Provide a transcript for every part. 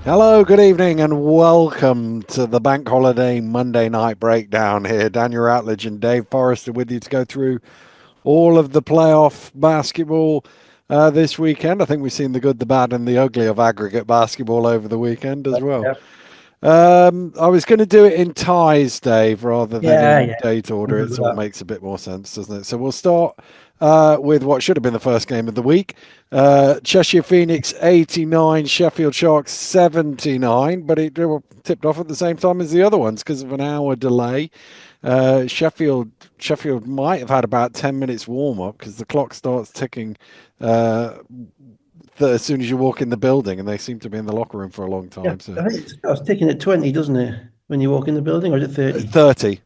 Hello, good evening, and welcome to the Bank Holiday Monday Night Breakdown here. Daniel Ratledge and Dave Forrester with you to go through all of the playoff basketball this weekend. I think we've seen the good, the bad, and the ugly of aggregate basketball over the weekend as well. Yeah, I was going to do it in ties, Dave, rather than yeah, in yeah. date I'm order. good It with sort of that. makes a bit more sense, doesn't it? So we'll start with what should have been the first game of the week. Cheshire Phoenix 89, Sheffield Sharks 79, but it tipped off at the same time as the other ones because of an hour delay. Sheffield might have had about 10 minutes warm up because the clock starts ticking uh, as soon as you walk in the building, and they seem to be in the locker room for a long Yeah, time. So I think I was taking it 20, doesn't it? When you walk in the building, or is it 30?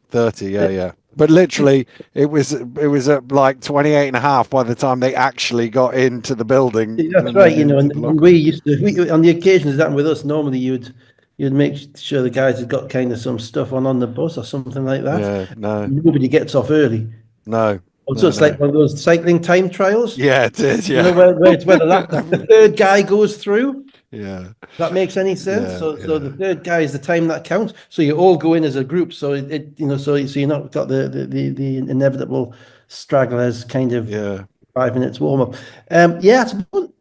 30, yeah, yeah. But literally, it was at like 28 and a half by the time they actually got into the building That's and then right, into the and locker we room. used to on the occasions that happened with us, normally you'd make sure the guys had got kind of some stuff on the bus or something like that. Yeah, no, Nobody gets off early. no, Also, no, it's like no. one of those cycling time trials, Yeah, it is. you know, Yeah, where the third guy goes through. yeah, That makes any sense? yeah, So yeah, the third guy is the time that counts. So you all go in as a group. So so you're not got the inevitable stragglers kind of yeah. 5 minutes warm up. Yeah,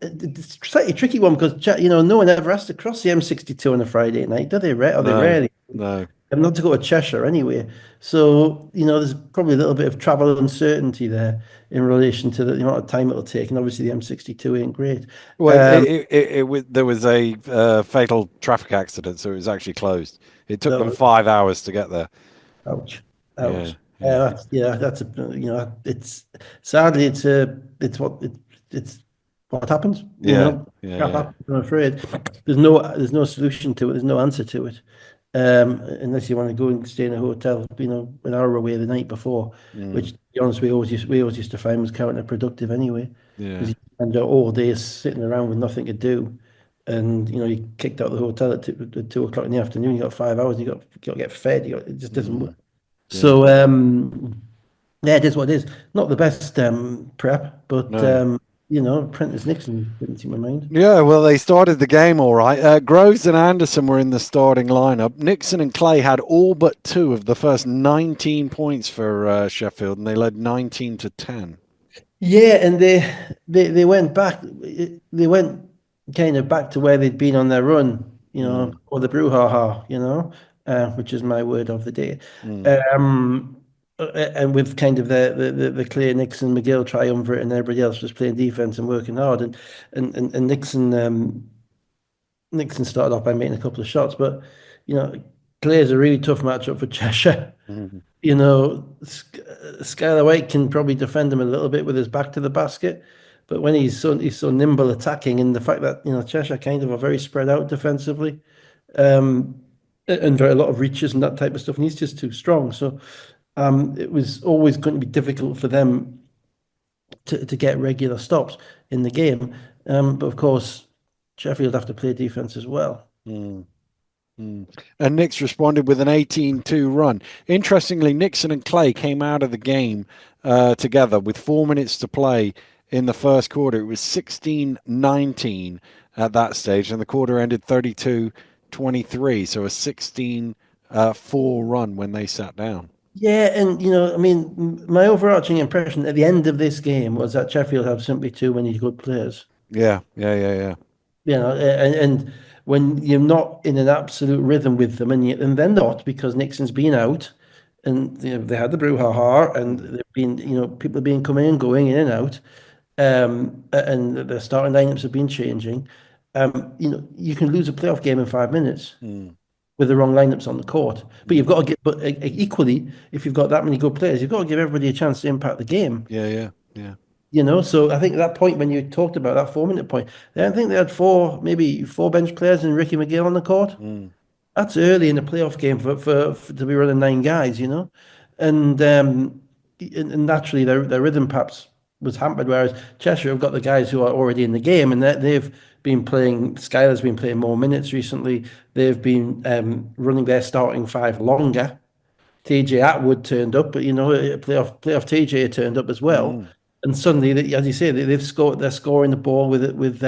it's a slightly tricky one because no one ever has to cross the M62 on a Friday night, do they? Or they No, rarely. no. Not to go to Cheshire anyway. So, there's probably a little bit of travel uncertainty there in relation to the amount of time it'll take. And obviously the M62 ain't great. Well, Um, there was a fatal traffic accident, so it was actually closed. It took them so 5 hours to get there. Ouch. Yeah, Ouch. yeah, That's it's sadly it's what happens, yeah, yeah, crap yeah. happens, I'm afraid. There's no solution to it, there's no answer to it. Unless you want to go and stay in a hotel, an hour away the night before, Mm, which to be honest, we always used to find was counterproductive anyway, because yeah. you spend all day sitting around with nothing to do. And you kicked out of the hotel at 2 o'clock in the afternoon. You got 5 hours. You got to get fed. It just doesn't work. Mm, yeah. So yeah, it is what it is. Not the best prep, but No. Prentice Nixon didn't seem to mind. Yeah, well, they started the game all right. Groves and Anderson were in the starting lineup. Nixon and Clay had all but two of the first 19 points for Sheffield, and they led 19 to 10. Yeah, and they went back. They went kind of back to where they'd been on their run, Mm, or the brouhaha, which is my word of the day. mm, And with kind of the Clay, Nixon, McGill triumvirate, and everybody else was playing defense and working hard, and Nixon started off by making a couple of shots, but you know, Clay's a really tough matchup for Cheshire. mm, Skylar White can probably defend him a little bit with his back to the basket, but when he's so nimble attacking, and the fact that Cheshire kind of are very spread out defensively, um, and very a lot of reaches and that type of stuff, and he's just too strong. So it was always going to be difficult for them to get regular stops in the game. But of course, Sheffield have to play defense as well. mm, mm. And Knicks responded with an 18-2 run. Interestingly, Nixon and Clay came out of the game together with 4 minutes to play in the first quarter. It was 16-19 at that stage, and the quarter ended 32-23, so a 16-4 run when they sat down. Yeah, and I mean, my overarching impression at the end of this game was that Sheffield have simply too many good players. Yeah, yeah, yeah, yeah. And when you're not in an absolute rhythm with them, and they're not because Nixon's been out, and they had the brouhaha, and Mm, they've been people have been coming and going in and out, and the starting lineups have been changing. You can lose a playoff game in 5 minutes mm. with the wrong lineups on the court. But you've Mm. got to get, but equally, if you've got that many good players, you've got to give everybody a chance to impact the game. Yeah, yeah, yeah. So I think at that point when you talked about that 4 minute point, I think they had maybe four bench players and Ricky McGill on the court. Mm, That's early in the playoff game for to be running nine guys. And and naturally their rhythm perhaps was hampered, whereas Cheshire have got the guys who are already in the game and they've been playing. Skylar's been playing more minutes recently. They've been running their starting five longer. TJ Atwood turned up, but playoff TJ turned up as well. mm, And suddenly, as you say, they've scored. They're scoring the ball with it with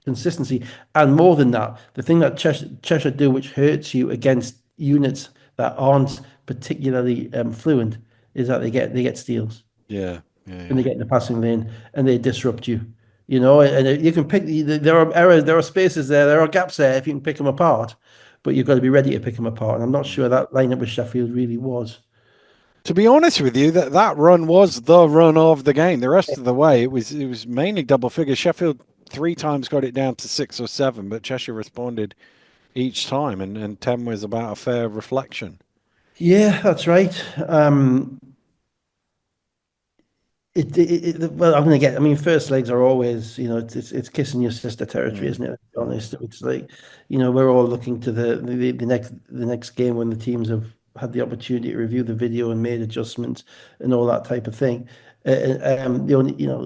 consistency. And more than that, the thing that Cheshire do, which hurts you against units that aren't particularly fluent, is that they get steals Yeah, yeah, and yeah. they get in the passing lane and they disrupt you. And you can pick. There are errors, there are spaces there, there are gaps there if you can pick them apart, but you've got to be ready to pick them apart. And I'm not Mm. sure that lineup with Sheffield really was. To be honest with you, that run was the run of the game. The rest of the way, it was mainly double figures. Sheffield three times got it down to six or seven, but Cheshire responded each time, and 10 was about a fair reflection. Yeah, that's right. Well, I'm gonna get. I mean, first legs are always, it's kissing your sister territory, Mm, isn't it? To be mm, honest, it's like, we're all looking to the next game when the teams have had the opportunity to review the video and made adjustments and all that type of thing. The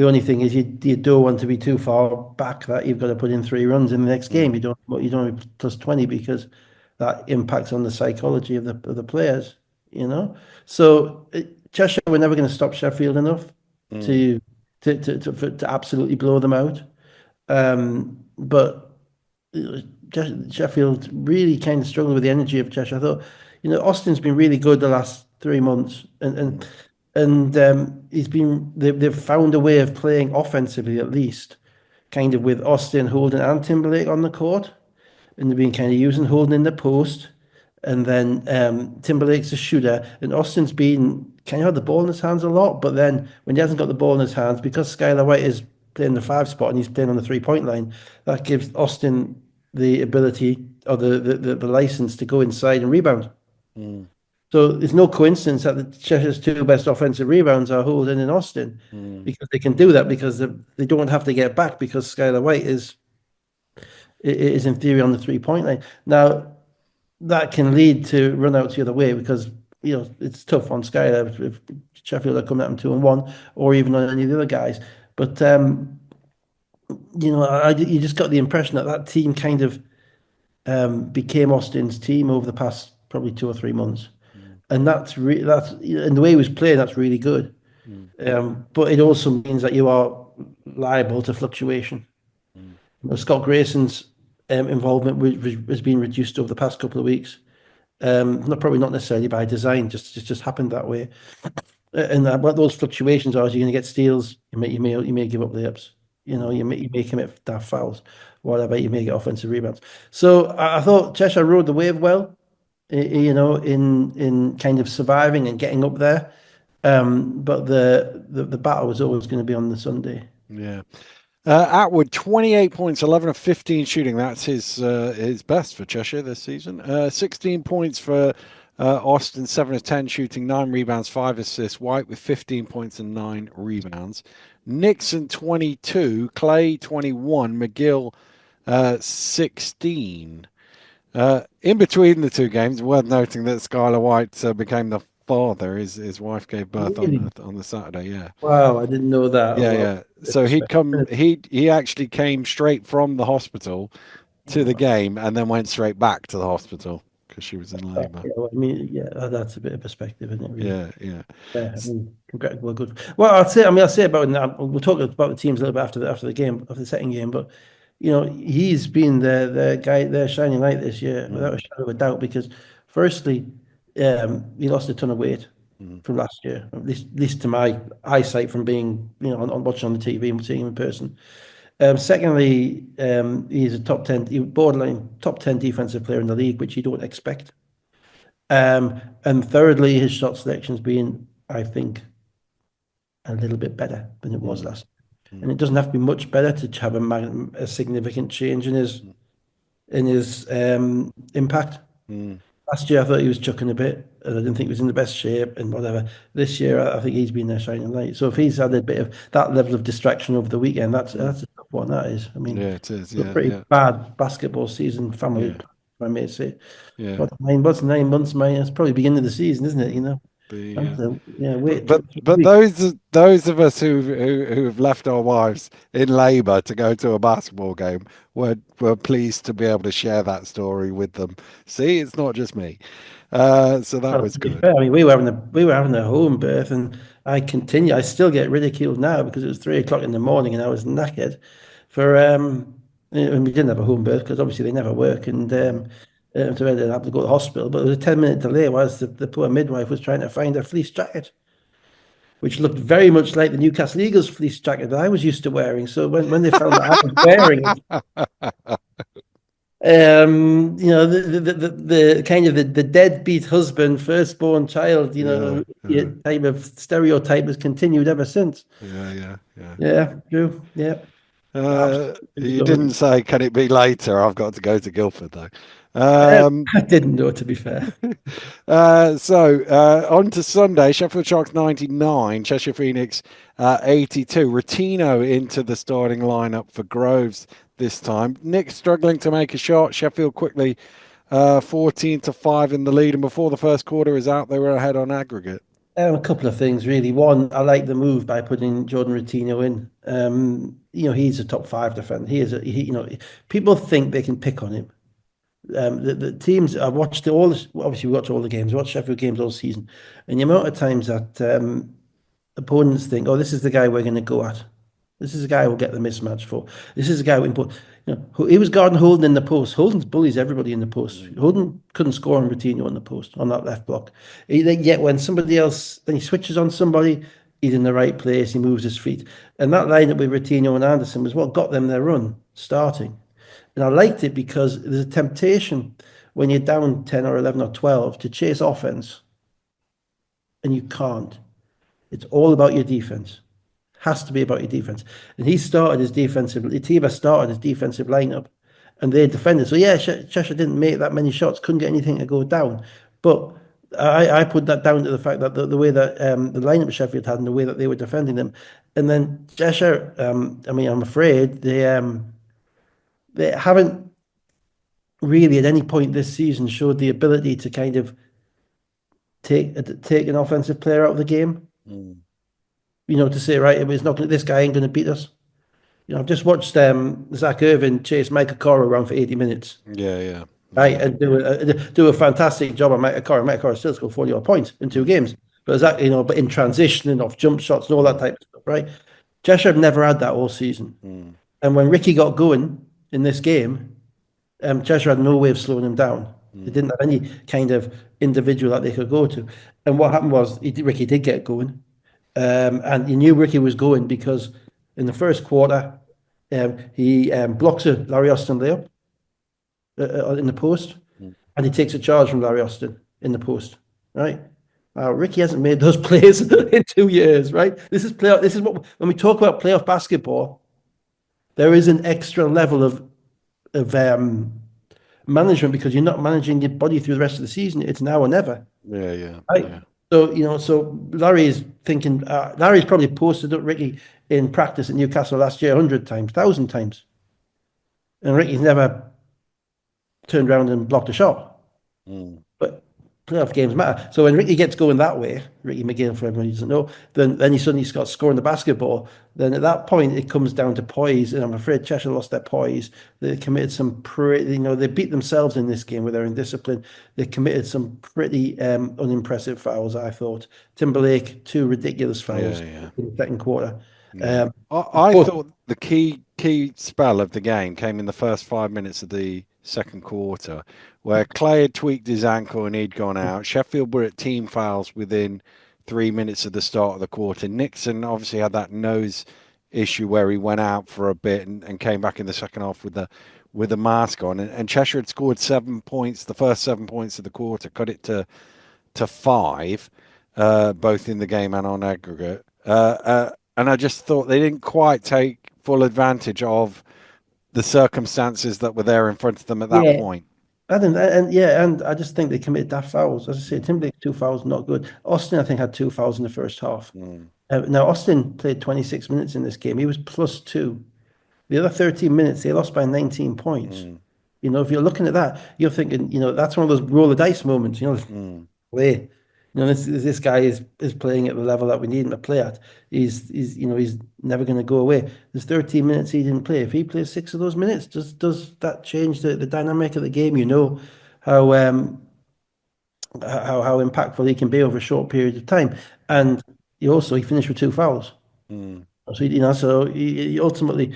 only thing is you don't want to be too far back that you've got to put in 3 runs in the next game. mm, You don't want to be plus 20 because that impacts on the psychology of the players, you know. So Cheshire were never going to stop Sheffield enough mm, to to absolutely blow them out. But Sheffield really kind of struggled with the energy of Cheshire. I thought, Austin's been really good the last 3 months, and mm, and and they've found a way of playing offensively at least, kind of with Austin, Holden, and Timberlake on the court, and they've been kind of using Holden in the post, and then Timberlake's a shooter, and Austin's been kind of had the ball in his hands a lot, but then when he hasn't got the ball in his hands, because Skylar White is playing the 5 spot and he's playing on the 3 point line, that gives Austin the ability or the license to go inside and rebound. mm, So it's no coincidence that the Cheshire's two best offensive rebounds are Holden and Austin, mm, because they can do that because they don't have to get back because Skylar White is in theory on the 3 point line. Now that can lead to run outs the other way because it's tough on Skylar if Sheffield are coming at them 2-1 or even on any of the other guys. But you just got the impression that that team kind of became Austin's team over the past probably 2 or 3 months, mm, and that's and the way he was playing, that's really good. mm, But it also means that you are liable to fluctuation. mm, Scott Grayson's involvement has been reduced over the past couple of weeks. Probably not necessarily by design, just happened that way. And what those fluctuations are is you're going to get steals. You may give up layups. mm. You may commit daft fouls, whatever. You may get offensive rebounds. So I thought Cheshire rode the wave well, in kind of surviving and getting up there. But the battle was always going to be on the Sunday. Yeah. Atwood, 28 points, 11 of 15 shooting. That's his best for Cheshire this season. 16 points for Austin, 7 of 10 shooting, 9 rebounds, 5 assists. White with 15 points and 9 rebounds. Nixon, 22. Clay, 21. McGill, 16. In between the two games, worth noting that Skylar White became the father. His wife gave birth on Really? the Saturday. Yeah. Wow, I didn't know that. Yeah, Well, yeah. So he actually came straight from the hospital to the game and then went straight back to the hospital because she was in labour. I mean, yeah, that's a bit of perspective, isn't it, really? Yeah, yeah. Yeah, I mean, congrats, well, good. Well, I'll say about that. We'll talk about the teams a little bit after the game, after the second game. But he's been the guy, the shining light this year, without Mm, a shadow of a doubt. Because firstly, he lost a ton of weight mm, from last year, at least to my eyesight from being, on watching on the TV and seeing him in person. Secondly, he's a borderline top 10 defensive player in the league, which you don't expect. And thirdly, his shot selection's been, I think, a little bit better than it was mm, last. mm, And it doesn't have to be much better to have a significant change in his mm, in his impact. mm, Last year, I thought he was chucking a bit, and I didn't think he was in the best shape and whatever. This year, I think he's been their shining light. So if he's had a bit of that level of distraction over the weekend, that's mm. that's a tough one. That is. I mean, Yeah, it is. a Yeah, pretty yeah, bad basketball season, family, yeah, if I may say. yeah. What's 9 months, mate? It's probably beginning of the season, isn't it? Mm. And The so, yeah, But wait but 2 or 3 but weeks. those of us who have left our wives in labour to go to a basketball game were pleased to be able to share that story with them. See, it's not just me. So that Well, was to be good. fair, I mean, we were having a home birth, and I still get ridiculed now because it was 3 o'clock in the morning and I was knackered for and we didn't have a home birth because obviously they never work, and Mm. so I didn't have to go to the hospital. But it was a 10-minute delay whilst the poor midwife was trying to find a fleece jacket, which looked very much like the Newcastle Eagles fleece jacket that I was used to wearing. So when they found that I was wearing it, the kind of the deadbeat husband, firstborn child, Yeah, yeah, type of stereotype has continued ever since. yeah, yeah, yeah. Yeah, true. Yeah, absolutely You love didn't it. say, can it be later? I've got to go to Guildford though. Um, I didn't know, to be fair. On to Sunday, Sheffield Sharks 99, Cheshire Phoenix 82. Rotino into the starting lineup for Groves this time. Nick struggling to make a shot. Sheffield quickly 14 to 5 in the lead, and before the first quarter is out, they were ahead on aggregate. A couple of things, really. One, I like the move by putting Jordan Rotino in. He's a top five defender. People think they can pick on him. The teams I've watched all this, obviously we watch all the games, watched Sheffield games all season, and the amount of times that opponents think, "Oh, this is the guy we're going to go at. This is the guy we'll get the mismatch for. This is the guy we can put." He was guarding Holden in the post. Holden bullies everybody in the post. Mm, Holden couldn't score on Coutinho on the post on that left block. Yet when somebody else, then he switches on somebody, he's in the right place. He moves his feet, and that lineup with Coutinho and Anderson was what got them their run starting. And I liked it because there's a temptation when you're down 10 or 11 or 12 to chase offense, and you can't. It's all about your defense. Has to be about your defense. And he started his defensive, Atiba started his defensive lineup and they defended. So, yeah, Cheshire didn't make that many shots, couldn't get anything to go down. But I put that down to the fact that the way that the lineup Sheffield had and the way that they were defending them. And then Cheshire, I'm afraid they haven't really at any point this season showed the ability to kind of take an offensive player out of the game. mm. To say, right, it's not this guy ain't going to beat us. I've just watched Zach Irvin chase Michael Cora around for 80 minutes, Yeah, yeah, right, yeah. and do a fantastic job on Michael Cora. Michael Cora still scored 40 odd points in two Mm, games, but Zach, but in transition and off jump shots and all that mm, type of stuff, right? Cheshire have never had that all season, mm, and when Ricky got going in this game, Cheshire had no way of slowing him down. They mm, didn't have any kind of individual that they could go to, and what happened was Ricky did get going. And you knew Ricky was going because in the first quarter, he blocks a Larry Austin layup in the post, mm. and he takes a charge from Larry Austin in the post. Right? Ricky hasn't made those plays in 2 years. Right? This is playoff. This is what when we talk about playoff basketball, there is an extra level of management because you're not managing your body through the rest of the season. It's now or never. Yeah, yeah, Right. yeah. So Larry is thinking, Larry's probably posted up Ricky in practice at Newcastle last year 100 times, 1,000 times. And Ricky's never turned around and blocked a shot. Mm, But playoff games matter. So when Ricky gets going that way, Ricky McGill, for everyone who doesn't know, then he suddenly starts scoring the basketball. Then at that point, it comes down to poise. And I'm afraid Cheshire lost their poise. They committed some pretty, they beat themselves in this game with their indiscipline. They committed some pretty unimpressive fouls, I thought. Timberlake, two ridiculous yeah, fouls yeah. in the second quarter. Yeah, Um, I both, thought the key spell of the game came in the first 5 minutes of the second quarter, where Clay had tweaked his ankle and he'd gone out. Sheffield were at team fouls within 3 minutes of the start of the quarter. Nixon obviously had that nose issue where he went out for a bit and came back in the second half with the mask on. And Cheshire had scored 7 points, the first 7 points of the quarter, cut it to five, both in the game and on aggregate. And I just thought they didn't quite take full advantage of the circumstances that were there in front of them at that yeah, point. I didn't, and yeah, and I just think they committed daft fouls. As I say, Mm, Timberlake two fouls, not good. Austin, I think, had two fouls in the first half. mm, Now, Austin played 26 minutes in this game. He was plus two. The other 13 minutes, they lost by 19 points. mm, If you're looking at that, you're thinking, that's one of those roll the dice moments, mm, play. This guy is playing at the level that we need him to play at. He's never going to go away. There's 13 minutes he didn't play. If he plays six of those minutes, does that change the dynamic of the game? How how impactful he can be over a short period of time. mm, And he finished with two fouls. mm, So ultimately,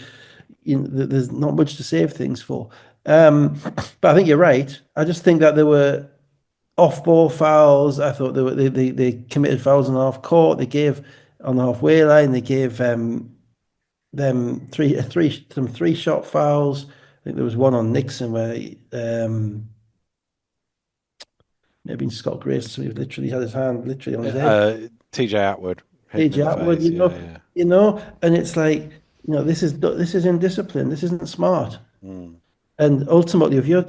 there's not much to save things for. But I think you're right. I just think that there were off-ball fouls. I thought they committed fouls on the half court. They gave on the halfway line. They gave them some three-shot fouls. I think there was one on Nixon where maybe Scott Grayson, he literally had his hand literally on his head. TJ Atwood hit him Age in the outward, face. Yeah, yeah. and it's like, this is indiscipline. This isn't smart. Mm, And ultimately, if you're,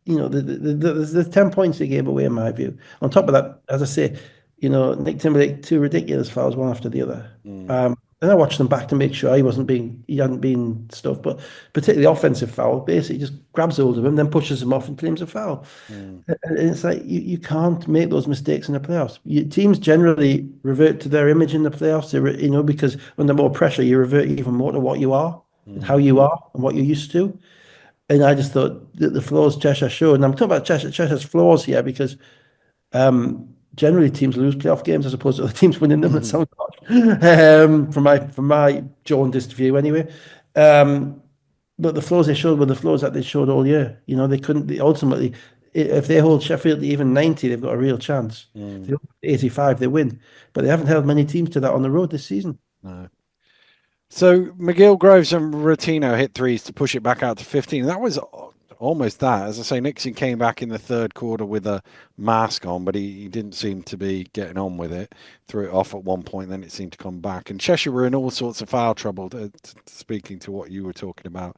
there's 10 points they gave away in my view. On top of that, as I say, Nick Timberlake, two ridiculous fouls, one after the other. mm, And I watched them back to make sure he hadn't been stuff, but particularly the offensive foul, basically just grabs hold of him, then pushes him off and claims a foul. mm, And it's like you can't make those mistakes in the playoffs. Teams generally revert to their image in the playoffs, because under more pressure, you revert even more to what you are and how mm, you are and what you're used to. And I just thought that the flaws Cheshire showed, and I'm talking about Cheshire's flaws here because generally teams lose playoff games as opposed to the teams winning them. It mm, sounds harsh, from my jaundiced view anyway. Um, but the flaws they showed were the flaws that they showed all year. They couldn't. Ultimately, if they hold Sheffield to even 90, they've got a real chance. If they mm. hold 85, they win. But they haven't held many teams to that on the road this season. No. So McGill, Groves, and Rotino hit threes to push it back out to 15. That was almost that. As I say, Nixon came back in the third quarter with a mask on, but he didn't seem to be getting on with it. Threw it off at one point, then it seemed to come back. And Cheshire were in all sorts of foul trouble, speaking to what you were talking about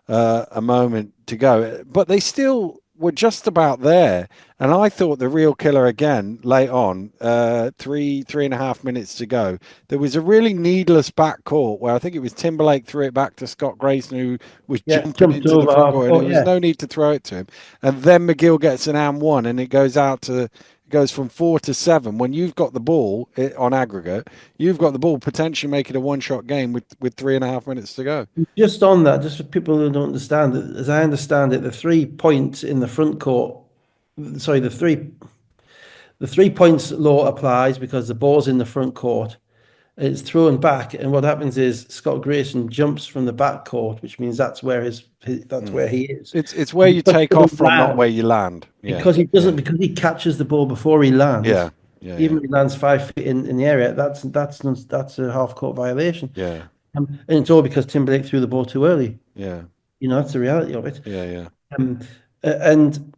a moment to go. But they still were just about there. And I thought the real killer again, late on, 3.5 minutes to go, there was a really needless back court where I think it was Timberlake threw it back to Scott Grayson, who was Yeah, jumping jumped into the over front half court, and there court. was Yeah, no need to throw it to him. And then McGill gets an and one, and it goes out to. It goes from 4 to 7. When you've got the ball on aggregate, you've got the ball potentially making a one-shot game with 3.5 minutes to go. just on that, just for people who don't understand it, as I understand it, the 3 points in the front court, sorry, the 3 points law applies because the ball's in the front court. It's thrown back, and what happens is Scott Grayson jumps from the back court, which means that's Mm. where he is. It's where you Because take he off doesn't from, not land, where you land. Yeah, because he doesn't, yeah, because he catches the ball before he lands. yeah, yeah, Even yeah, if he lands 5 feet in the area, that's a half court violation. yeah, And it's all because Timberlake threw the ball too early. yeah, That's the reality of it. yeah, yeah. Um, and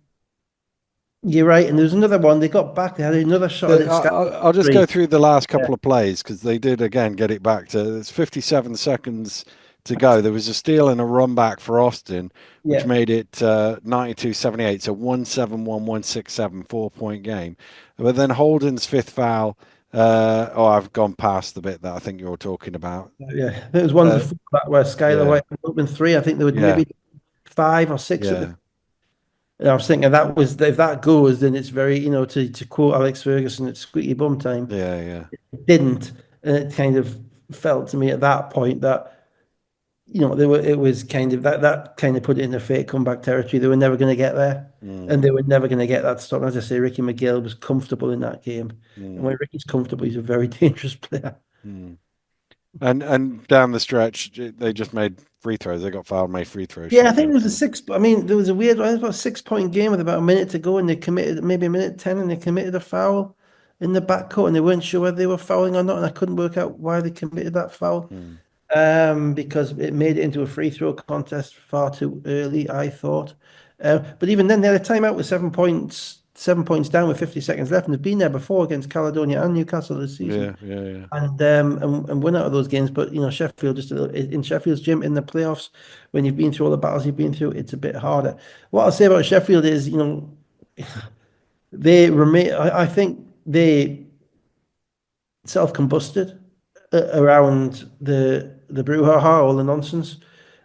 you're right. And there's another one. They got back. They had another shot at it. I'll just go Three. through the last Yeah. couple of plays because they did again get it back to it's 57 seconds to go. There was a steal and a run back for Austin, which Yeah. made it 92-78. So 1-7-1-1-6-7 4 point game. But then Holden's fifth foul. I've gone past the bit that I think you're talking about. Yeah. There was one Uh, before that where Skylar yeah, White opened three. I think there were yeah, maybe 5 or 6 at the. yeah, And I was thinking that was if that goes, then it's very, to quote Alex Ferguson, it's squeaky bum time. yeah, yeah. It didn't, and it kind of felt to me at that point that it was kind of that kind of put it in the fake comeback territory. They were never going to get there, and Mm, they were never going to get that stop. As I say, Ricky McGill was comfortable in that game, and mm, when Ricky's comfortable, he's a very dangerous player. mm. And down the stretch, they just made free throws. They got fouled, made free throws. Yeah, I think Sheffield. there was a six. I mean, there was a weird one. It was about a 6 point game with about a minute to go, and they committed maybe a minute 10, and they committed a foul in the backcourt, and they weren't sure whether they were fouling or not, and I couldn't work out why they committed that foul. Mm, Because it made it into a free throw contest far too early, I thought. But even then, they had a timeout with 7 points down with 50 seconds left, and they've been there before against Caledonia and Newcastle this season, yeah, yeah, yeah. and win out of those games. But Sheffield just a little, in Sheffield's gym in the playoffs, when you've been through all the battles you've been through, it's a bit harder. What I'll say about Sheffield is, they remain. I think they self-combusted around the brouhaha, all the nonsense.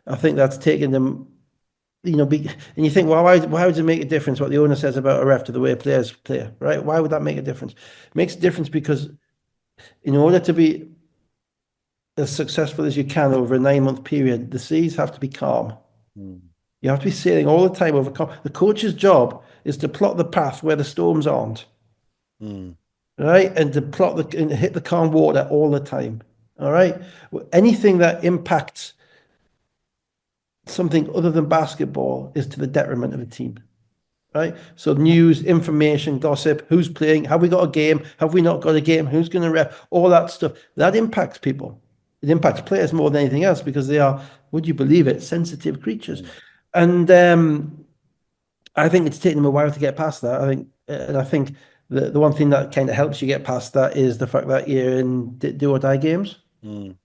I think that's taken them, and you think, well, why would it make a difference what the owner says about a ref to the way players play, right? Why would that make a difference? It makes a difference because in order to be as successful as you can over a 9 month period, the seas have to be calm. Mm, You have to be sailing all the time over calm. The coach's job is to plot the path where the storms aren't, mm, right? And to and hit the calm water all the time. All right. Anything that impacts something other than basketball is to the detriment of a team, right? So news, information, gossip, who's playing, have we got a game, have we not got a game, who's going to ref, all that stuff, that impacts people. It impacts players more than anything else because they are, would you believe it, sensitive creatures. Mm, And I think it's taken them a while to get past that. And I think the one thing that kind of helps you get past that is the fact that you're in do or die games, mm.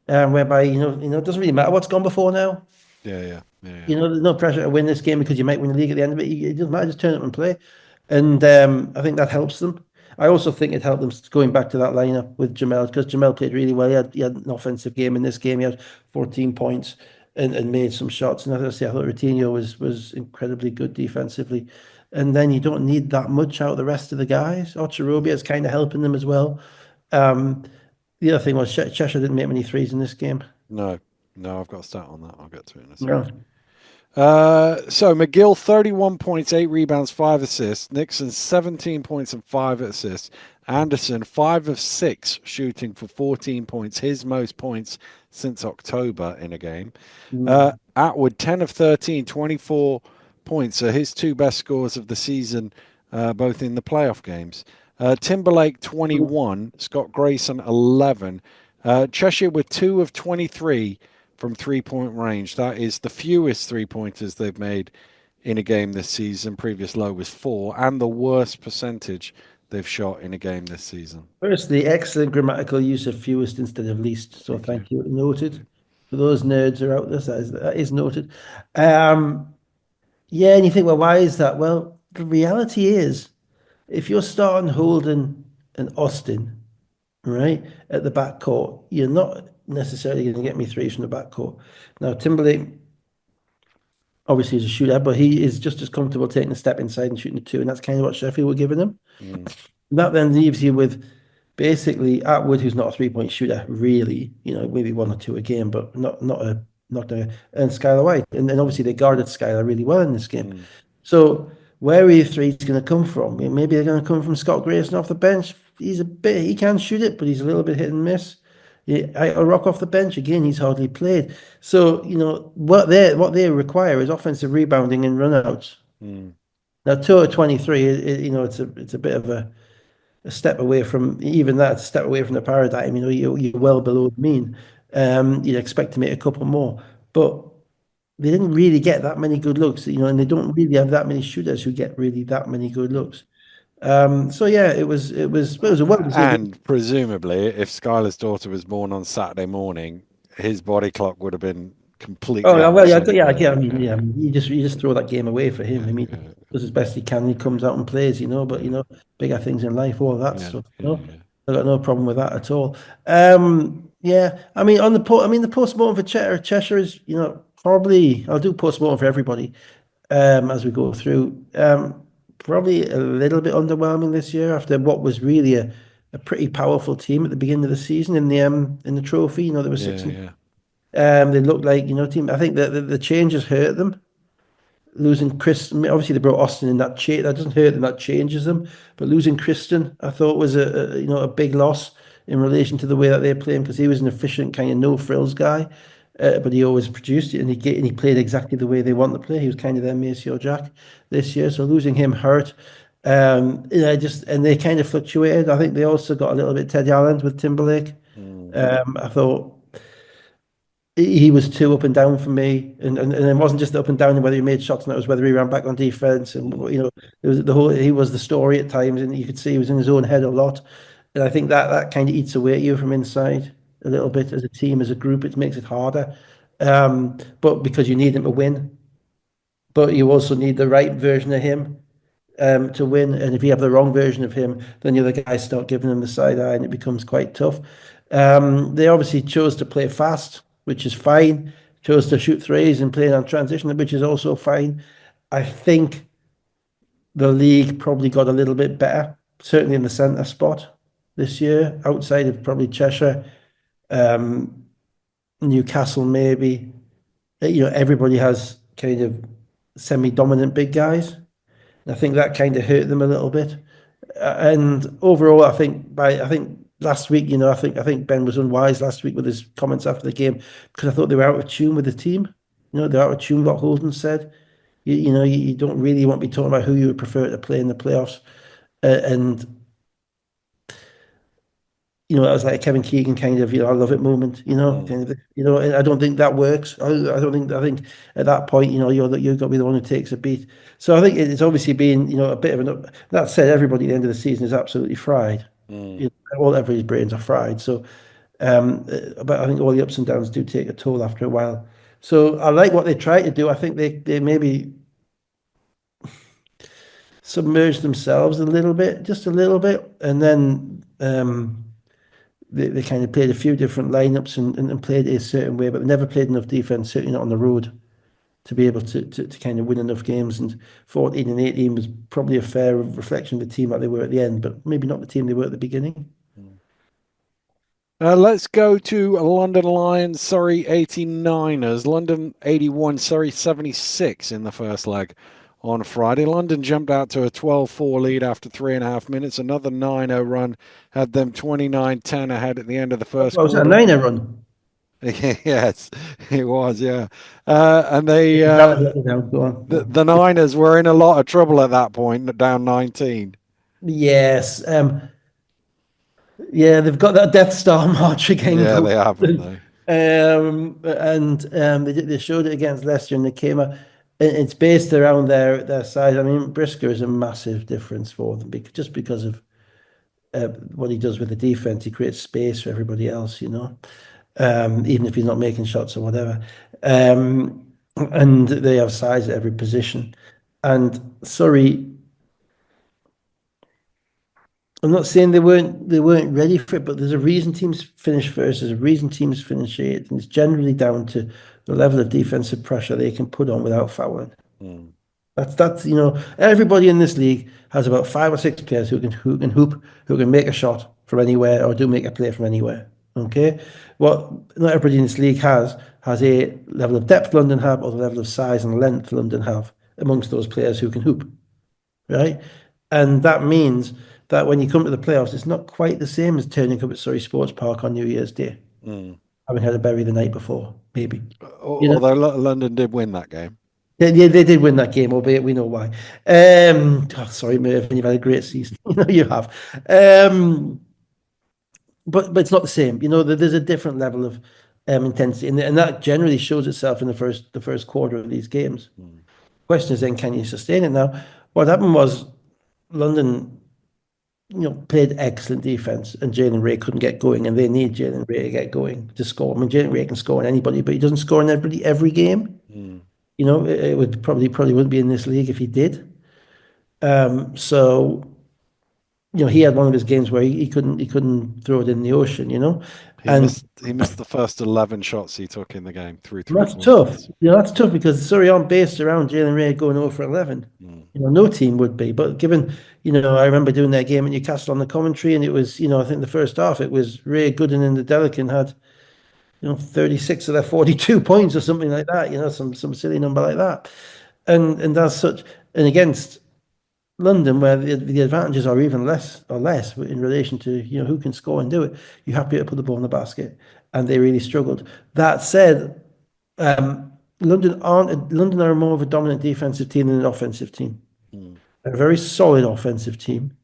whereby it doesn't really matter what's gone before now. Yeah, yeah, yeah, yeah. There's no pressure to win this game because you might win the league at the end of it. It doesn't matter, just turn up and play. And I think that helps them. I also think it helped them going back to that lineup with Jamel because Jamel played really well. He had an offensive game in this game. He had 14 points and made some shots. And as I say, I thought Coutinho was incredibly good defensively. And then you don't need that much out of the rest of the guys. Ocherobia is kind of helping them as well. Um, the other thing was Cheshire didn't make many threes in this game. No, no, I've got a stat on that. I'll get to it in a No. second. So McGill, 31 points, 8 rebounds, 5 assists. Nixon, 17 points and 5 assists. Anderson, 5 of 6, shooting for 14 points, his most points since October in a game. Mm. Atwood, 10 of 13, 24 points, are his two best scores of the season, both in the playoff games. Timberlake, 21, Scott Grayson, 11. Cheshire with 2 of 23 from 3-point range. That is the fewest 3-pointers they've made in a game this season. Previous low was 4, and the worst percentage they've shot in a game this season. Firstly, excellent grammatical use of fewest instead of least. So Thank you. thank you. Noted. For those nerds who are out there, that is noted. Um, yeah, and you think, well, why is that? Well, the reality is, if you're starting Holden and Austin, right, at the back court, you're not necessarily going to get me threes from the back court. Now, Timberlake obviously is a shooter, but he is just as comfortable taking a step inside and shooting a two, and that's kind of what Sheffield were giving him. Mm, That then leaves you with basically Atwood, who's not a 3-point shooter, really, maybe one or two a game, but not a and Skylar White. And obviously they guarded Skylar really well in this game. mm, So where are your threes going to come from? Maybe they're going to come from Scott Grayson off the bench. He can shoot it, but he's a little bit hit and miss. Yeah, a rock off the bench again. He's hardly played. So what they require is offensive rebounding and runouts. mm, Now, 2 of 23, it's a bit of a step away from even that, a step away from the paradigm. You're well below the mean. You'd expect to make a couple more, but they didn't really get that many good looks. And they don't really have that many shooters who get really that many good looks. So yeah, it was a well-deserved. and presumably, if Skylar's daughter was born on Saturday morning, his body clock would have been Oh completely yeah, out of well, yeah, sync yeah, by yeah. I then. mean, Yeah, yeah. I mean, you just throw that game away for him. yeah, I mean, yeah, does his best he can. He comes out and plays, but yeah, bigger things in life, all that yeah, stuff. yeah, yeah. I got no problem with that at all. Yeah. I mean, the postmortem for Cheshire is, probably I'll do postmortem for everybody. As we go through, probably a little bit underwhelming this year after what was really a pretty powerful team at the beginning of the season in the trophy. There were six. Yeah, yeah. They looked like, team. I think that the changes hurt them. Losing Chris, I mean, obviously they brought Austin in that that doesn't hurt them, that changes them. But losing Kristen, I thought was a big loss in relation to the way that they're playing because he was an efficient kind of no frills guy, but he always produced it and he played exactly the way they want to play. He was kind of their Maceo Jack this year, so losing him hurt. Just and they kind of fluctuated. I think they also got a little bit Teddy Allen with Timberlake. Mm, I thought he was too up and down for me, and it wasn't just up and down whether he made shots, and it was whether he ran back on defense, and mm, it was the whole. He was the story at times, and you could see he was in his own head a lot, and I think that kind of eats away at you from inside a little bit as a team, as a group. It makes it harder, but because you need him to win, but you also need the right version of him to win. And if you have the wrong version of him, then the other guys start giving him the side eye, and it becomes quite tough. They obviously chose to play fast, which is fine. Chose to shoot threes and play on transition, which is also fine. I think the league probably got a little bit better, certainly in the centre spot this year, outside of probably Cheshire, um, Newcastle, maybe. Everybody has kind of semi-dominant big guys. I think that kind of hurt them a little bit. And overall, I think last week, I think Ben was unwise last week with his comments after the game because I thought they were out of tune with the team. they're out of tune, what Holden said. You don't really want to be talking about who you would prefer to play in the playoffs. And that was like a Kevin Keegan kind of, I love it moment, Mm, kind of, and I don't think that works. I think at that point, you've got to be the one who takes a beat. So I think it's obviously been, a bit of that said, everybody at the end of the season is absolutely fried. mm, All everybody's brains are fried. So, but I think all the ups and downs do take a toll after a while. So I like what they try to do. I think they maybe submerge themselves a little bit, just a little bit, and then they kind of played a few different lineups and played it a certain way, but they never played enough defense, certainly not on the road, to be able to kind of win enough games. And 14 and 18 was probably a fair reflection of the team that they were at the end, but maybe not the team they were at the beginning. mm. Let's go to London Lions, Surrey 89ers. London 81, Surrey 76 in the first leg on Friday. London jumped out to a 12-4 lead after 3.5 minutes. Another 9-0 run had them 29-10 ahead at the end of the first What was it, a quarter. niner run? Yes, it was, yeah. And That was let me down. Go on. Go on. the Niners were in a lot of trouble at that point, down 19. Yes. Yeah, they've got that Death Star march again Yeah, going. they haven't, they? And they showed it against Leicester and they came out. It's based around their size. I mean, Brisker is a massive difference for them just because of what he does with the defense. He creates space for everybody else, even if he's not making shots or whatever. And they have size at every position. And Surrey, I'm not saying they weren't ready for it, but there's a reason teams finish first. There's a reason teams finish eighth, and it's generally down to the level of defensive pressure they can put on without fouling. Mm, That's everybody in this league has about 5 or 6 players who can hoop, who can make a shot from anywhere or do make a play from anywhere. Okay, what not everybody in this league has a level of depth London have or the level of size and length London have amongst those players who can hoop, right? And that means that when you come to the playoffs, it's not quite the same as turning up at Surrey Sports Park on New Year's Day, mm. having had a berry the night before, maybe. You know, Although London did win that game. they did win that game, albeit we know why. Sorry, Mervyn, you've had a great season. You have. But it's not the same. There's a different level of intensity, and that generally shows itself in the first quarter of these games. Mm, Question is then, can you sustain it? Now, what happened was London, played excellent defense, and Jalen Ray couldn't get going, and they need Jalen Ray to get going to score. I mean, Jalen Ray can score on anybody, but he doesn't score on every game. mm, It would probably wouldn't be in this league if he did. So he had one of his games where he couldn't throw it in the ocean, and he missed the first 11 shots he took in the game through three that's tough. quarters. That's tough because Surrey aren't based around Jalen Ray going over 11. Mm, No team would be. But given, I remember doing that game at Newcastle on the commentary, and it was, I think the first half it was Ray Gooden and the Delican had, 36 of their 42 points or something like that, some silly number like that. And as such, and against London, where the advantages are even less in relation to who can score and do it, you have to be able to put the ball in the basket, and they really struggled. That said, London are more of a dominant defensive team than an offensive team. mm, They're a very solid offensive team,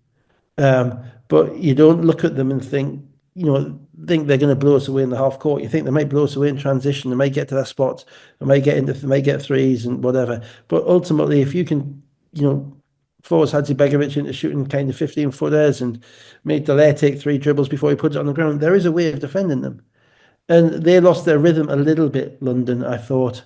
but you don't look at them and think they're going to blow us away in the half court. You think they might blow us away in transition. They might get to their spots. They might get threes and whatever. But ultimately, if you can, force Hadzibegovic into shooting kind of 15-footers and make Dallaire take 3 dribbles before he puts it on the ground, there is a way of defending them. And they lost their rhythm a little bit, London, I thought,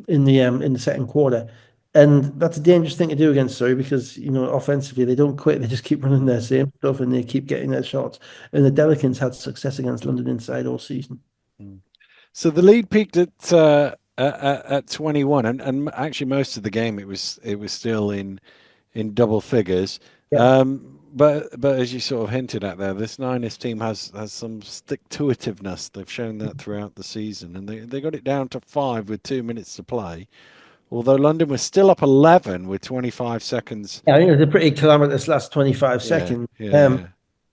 in the second quarter. And that's a dangerous thing to do against Surrey because, offensively, they don't quit. They just keep running their same stuff and they keep getting their shots. And the Delicans had success against London inside all season. mm. So the lead peaked at 21, and actually most of the game it was still in double figures. Yeah. But as you sort of hinted at there, this Niners team has some stick-to-itiveness. They've shown that throughout the season, and they got it down to 5 with 2 minutes to play. Although London was still up 11 with 25 seconds. Yeah, I think it was a pretty calamitous last 25 Yeah, seconds. yeah, yeah.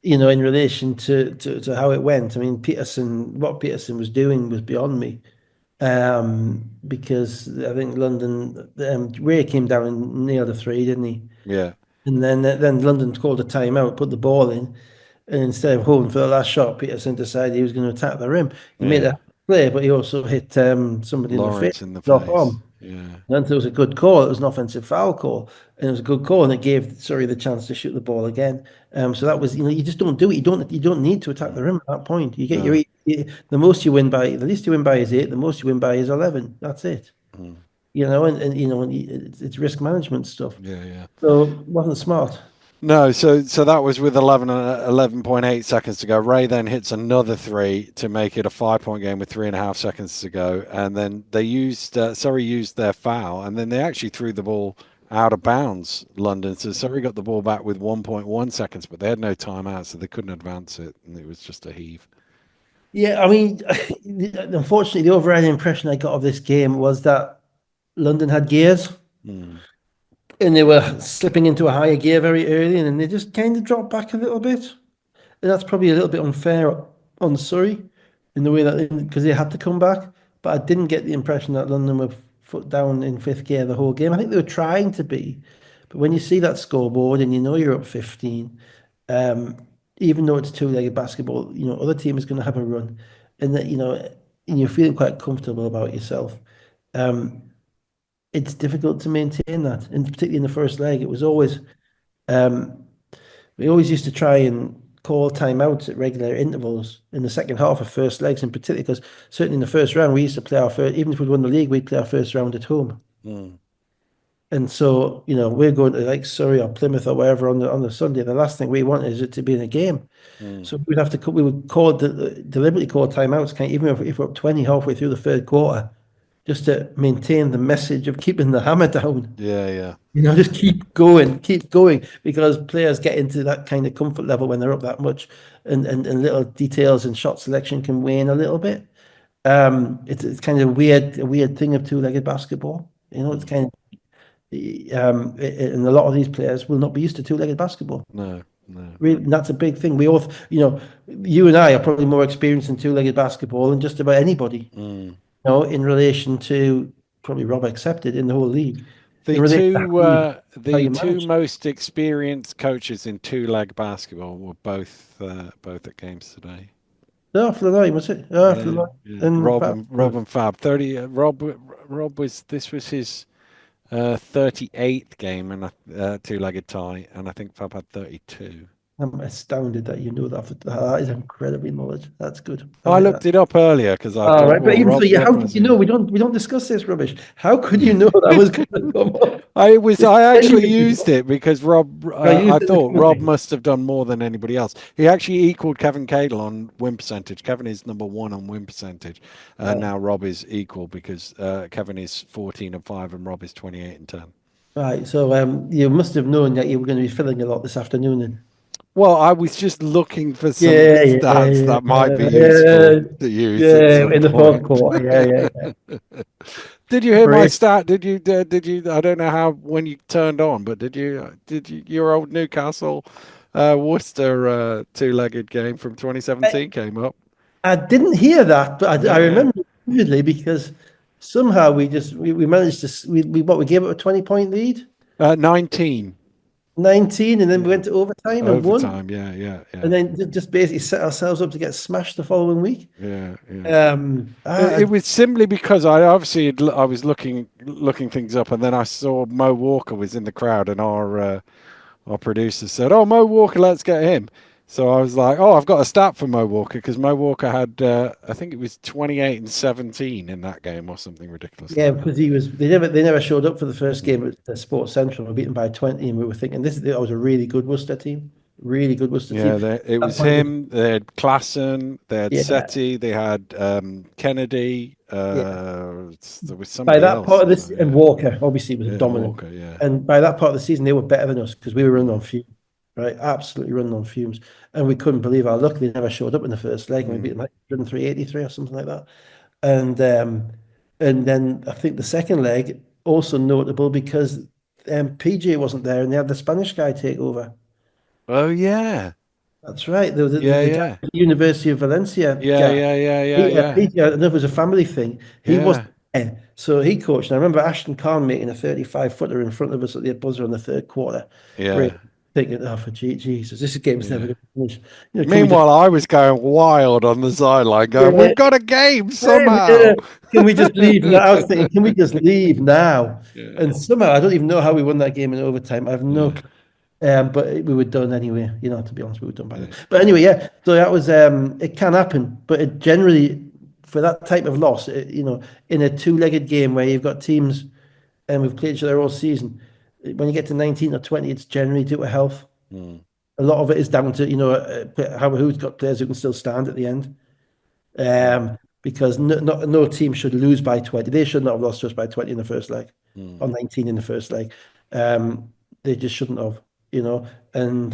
In relation to how it went. I mean, what Peterson was doing was beyond me. because I think London, Ray came down and nailed a three, didn't he? Yeah, And then London called a timeout, put the ball in, and instead of holding for the last shot, Peterson decided he was going to attack the rim. He made yeah. a play, but he also hit somebody in the face, Lawrence in the off face. arm. Yeah. And it was a good call. It was an offensive foul call, and it was a good call, and it gave Surrey the chance to shoot the ball again. So that was, you just don't do it. You don't need to attack the Mm. rim at that point. You get your No. eight. The most you win by, the least you win by is eight. The most you win by is 11. That's it. Mm. It's risk management stuff. Yeah, yeah. So it wasn't smart. No, so that was with 11.8 seconds to go. Ray then hits another three to make it a 5 point game with 3.5 seconds to go, and then they used Surrey used their foul, and then they actually threw the ball out of bounds. London, so Surrey got the ball back with 1.1 seconds, but they had no timeout, so they couldn't advance it, and it was just a heave. Yeah, I mean, unfortunately, the overriding impression I got of this game was that London had gears Mm, and they were slipping into a higher gear very early, and then they just kind of dropped back a little bit. And that's probably a little bit unfair on Surrey in the way that because they had to come back. But I didn't get the impression that London were foot down in fifth gear the whole game. I think they were trying to be, but when you see that scoreboard and you know you're up 15, um, even though it's two-legged basketball, other team is going to have a run, and that and you're feeling quite comfortable about yourself. Um, it's difficult to maintain that, and particularly in the first leg, it was always um, we always used to try and call timeouts at regular intervals in the second half of first legs, in particular, because certainly in the first round we used to play our first, even if we'd won the league, we'd play our first round at home. mm, And so, we're going to like Surrey or Plymouth or wherever on the Sunday. The last thing we want is it to be in a game. mm, So we would deliberately call timeouts, even if we're up 20 halfway through the third quarter, just to maintain the message of keeping the hammer down. yeah, yeah. Just keep going, because players get into that kind of comfort level when they're up that much, and little details and shot selection can wane a little bit. It's kind of a weird thing of two-legged basketball. It's Mm, kind of, and a lot of these players will not be used to two-legged basketball. no, no. Really, and that's a big thing. We all, you and I are probably more experienced in two-legged basketball than just about anybody, Mm. in relation to probably Rob accepted in the whole league, in The relation to two how the you two manage. most experienced coaches in two-leg basketball were both at games today. No, Flanoy, was it? Oh, Yeah, Flanoy. yeah. And Rob and Fab. 30. Rob was this was his 38th game and a two-legged tie, and I think Fab had 32. I'm astounded that you know that. That is incredibly knowledge. That's good. I I like looked that. it up earlier because I All thought, right, but well, even so, Rob how could must you be. know? We don't discuss this rubbish. How could you know that was going to come up? I actually Genuinely, used it because Rob. I I used it this thought Rob morning. must have done more than anybody else. He actually equaled Kevin Cadle on win percentage. Kevin is number one on win percentage, and Right, now Rob is equal because Kevin is 14 and 5 and Rob is 28 and 10. right. So you must have known that you were going to be filling a lot this afternoon, then. Well, I was just looking for some Yeah, stats that might be yeah, useful to use at yeah. some In the fourth point. quarter, yeah. Did you hear my Great. stat? Did you? I don't know how when you turned on, but did you? Your old Newcastle, Worcester two-legged game from 2017 came up. I didn't hear that, but I Yeah, remember it vividly because somehow we managed to we gave it a 20-point lead, yeah. 19. 19, and then we Yeah, went to overtime and won, overtime. Yeah, yeah, yeah, and then just basically set ourselves up to get smashed the following week. yeah, yeah. Um, It ah, was simply because I was looking things up, and then I saw Mo Walker was in the crowd, and our producer said, "Oh, Mo Walker, let's get him." So I was like, "Oh, I've got a stat for Mo Walker because Mo Walker had, I think it was 28 and 17 in that game or something ridiculous yeah, like that." because they never showed up for the first Mm. game at the Sports Central. We were beaten by 20, and we were thinking that was a really good Worcester team. Yeah, it At that was point, him. They had Klassen, they had yeah, Seti, they had Kennedy. yeah. There was By somebody that else part of as this, well. and Yeah, Walker obviously was a yeah, dominant. Walker. Yeah. And by that part of the season, they were better than us because we were running on Mm. fumes, right? Absolutely running on fumes. And we couldn't believe our luck. They never showed up in the first leg, and we beat Mm. them like 103-83 or something like that. And then I think the second leg also notable because PJ wasn't there, and they had the Spanish guy take over. Oh yeah. That's right. Yeah, The guy yeah, at the University of Valencia yeah, guy, yeah, yeah, yeah, yeah, Peter, I don't know if it was a family thing. He yeah, wasn't there. So he coached. And I remember Ashton Khan making a 35-footer in front of us at the buzzer on the third quarter break, yeah, thinking, oh, for Jesus, this game's never yeah. going to finish. You know, can we just, Meanwhile, I was going wild on the sideline, going, yeah, "We've got a game yeah, somehow." can we just leave now? I was thinking, can we just leave now? Yeah, And somehow, I don't even know how we won that game in overtime. I have no yeah, clue. But we were done anyway. To be honest, we were done by then. yeah. But anyway, yeah. So that was it can happen, but it generally for that type of loss, in a two-legged game where you've got teams and we've played each other all season, when you get to 19 or 20, it's generally due to health. Mm, A lot of it is down to how who's got players who can still stand at the end. mm, Because no team should lose by 20. They should not have lost to us by 20 in the first leg mm. or 19 in the first leg. They just shouldn't have, and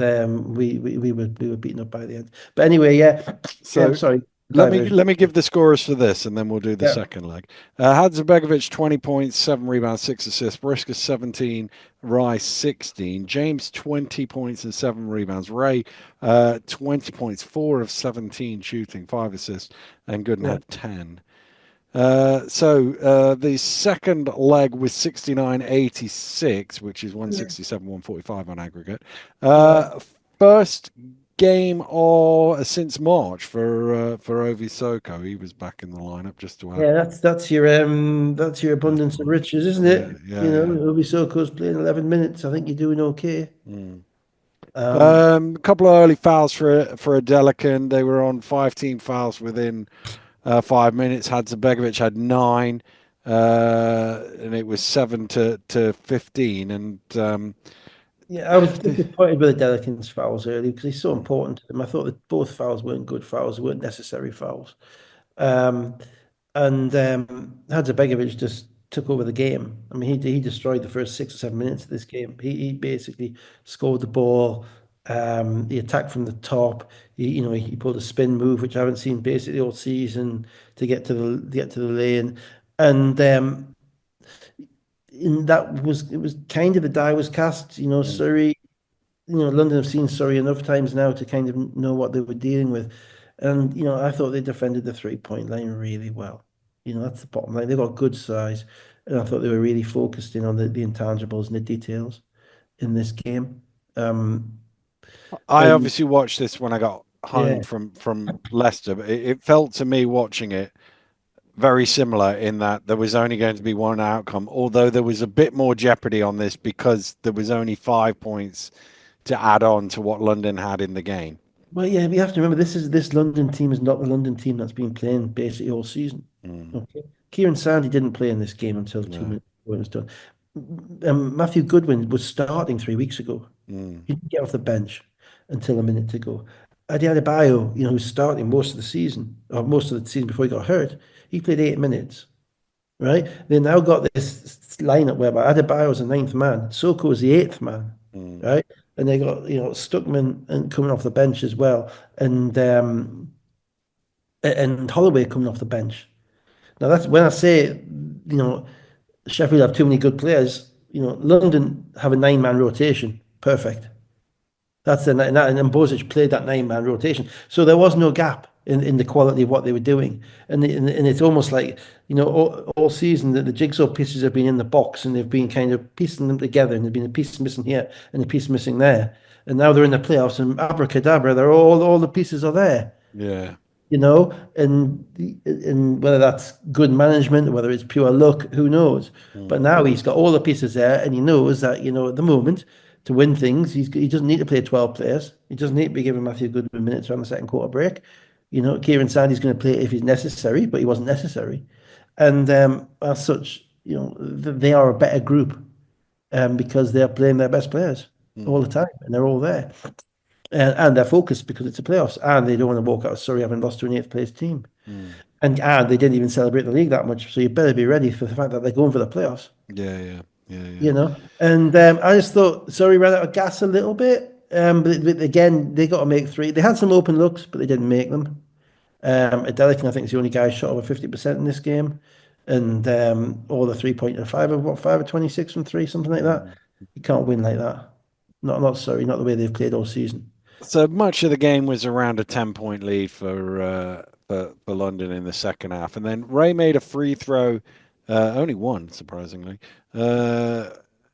we were beaten up by the end. But anyway, yeah. So Sorry, let me diversion. let me give the scorers for this, and then we'll do the Yeah, second leg. Hadzibegovic 20 points, 7 rebounds, 6 assists. Brisker 17, Rice 16, James 20 points and 7 rebounds. Ray 20 points, 4 of 17 shooting, 5 assists, and Gooden yeah, had 10. The second leg was 69-86, which is yeah, 167, 145 on aggregate. yeah. First game or since March for Ovi Soko. He was back in the lineup just to add. Yeah, that's your abundance of riches, isn't Yeah, it? yeah, yeah. Obi Soko's playing 11 minutes. I think you're doing okay. Mm. Um, A couple of early fouls for a Delican. They were on 5 team fouls within 5 minutes. Hadzibegovic had 9, and it was 7 to 15. And Yeah, I was disappointed with the Delicans fouls early because he's so mm, important to them. I thought that both fouls weren't good fouls, they weren't necessary fouls. Um, and Hadzibegovic just took over the game. I mean, he destroyed the first 6 or 7 minutes of this game. He basically scored the ball. He attacked from the top. He pulled a spin move, which I haven't seen basically all season to get to the lane. And it was kind of the die was cast. mm. Surrey, London have seen Surrey enough times now to kind of know what they were dealing with. And, I thought they defended the 3-point line really well. That's the bottom line. They've got good size. And I thought they were really focused in on the intangibles and the details in this game. Um, I and obviously watched this when I got home yeah, from Leicester, but it felt to me watching it very similar in that there was only going to be one outcome, although there was a bit more jeopardy on this because there was only 5 points to add on to what London had in the game. well, yeah, we have to remember this London team is not the London team that's been playing basically all season. Mm, Okay. Kieran Sandy didn't play in this game until two no. minutes before it was done. Matthew Goodwin was starting 3 weeks ago. Mm, He didn't get off the bench until a minute to go. Adi Adebayo, who's starting most of the season, or most of the season before he got hurt, he played 8 minutes, right? They now got this lineup whereby Adebayo is the ninth man, Soko is the eighth man, mm, right? And they got, Stuckman and coming off the bench as well, and Holloway coming off the bench. Now that's when I say, Sheffield have too many good players. London have a nine-man rotation, perfect. And Bozic played that nine-man rotation, so there was no gap in the quality of what they were doing, and it's almost like all season that the jigsaw pieces have been in the box and they've been kind of piecing them together, and there's been a piece missing here and a piece missing there, and now they're in the playoffs and abracadabra, they're all the pieces are there, yeah. and whether that's good management, whether it's pure luck, who knows? But Mm, now he's got all the pieces there, and he knows that at the moment to win things, he doesn't need to play 12 players. He doesn't need to be giving Matthew Goodwin minutes around the second quarter break. Kieran Sandy's going to play if he's necessary, but he wasn't necessary, and as such, they are a better group because they're playing their best players all the mm, time, and they're all there. And they're focused because it's the playoffs, and they don't want to walk out of Surrey having lost to an eighth place team. mm. And they didn't even celebrate the league that much, so you better be ready for the fact that they're going for the playoffs. Yeah, yeah, yeah, yeah. And I just thought Surrey ran out of gas a little bit. But again, they got to make three. They had some open looks, but they didn't make them. Adelican, I think, is the only guy shot over 50% in this game, and all the 3 point five of 26 from three, something like that. Mm, You can't win like that. Not Surrey, not the way they've played all season. So much of the game was around a 10-point lead for London in the second half, and then Ray made a free throw, only one, surprisingly, uh,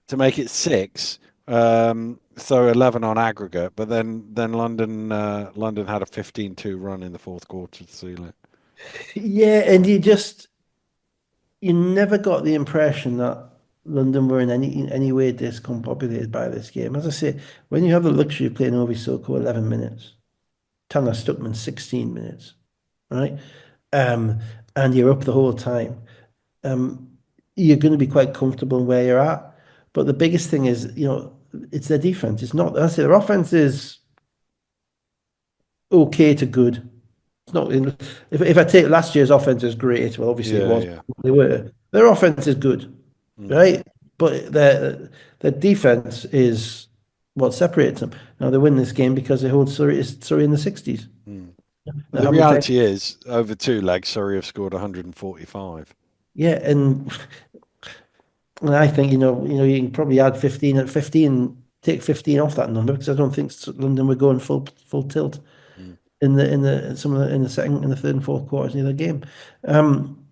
to make it six. So 11 on aggregate, but then London had a 15-2 run in the fourth quarter to seal it. Yeah, and you never got the impression that London were in any way discombobulated by this game. As I say, when you have the luxury of playing Ovi Soko 11 minutes, Tanner Stuckman 16 minutes, right? Um, and you're up the whole time. Um, you're going to be quite comfortable where you're at. But the biggest thing is, it's their defense. It's not, I say their offense is okay to good. It's not in, if I take last year's offense as great, well, obviously it Yeah, was. yeah. They were. Their offense is good, Mm, right? But their defense is what separates them. Now they win this game because they hold Surrey in the 60s. mm. But Now, the how many times? reality is, over two legs, Surrey have scored 145. Yeah, and I think you can probably add 15 at 15, take 15 off that number because I don't think London were going full tilt Mm, in some of the in the second, in the third and fourth quarters of the game. Um,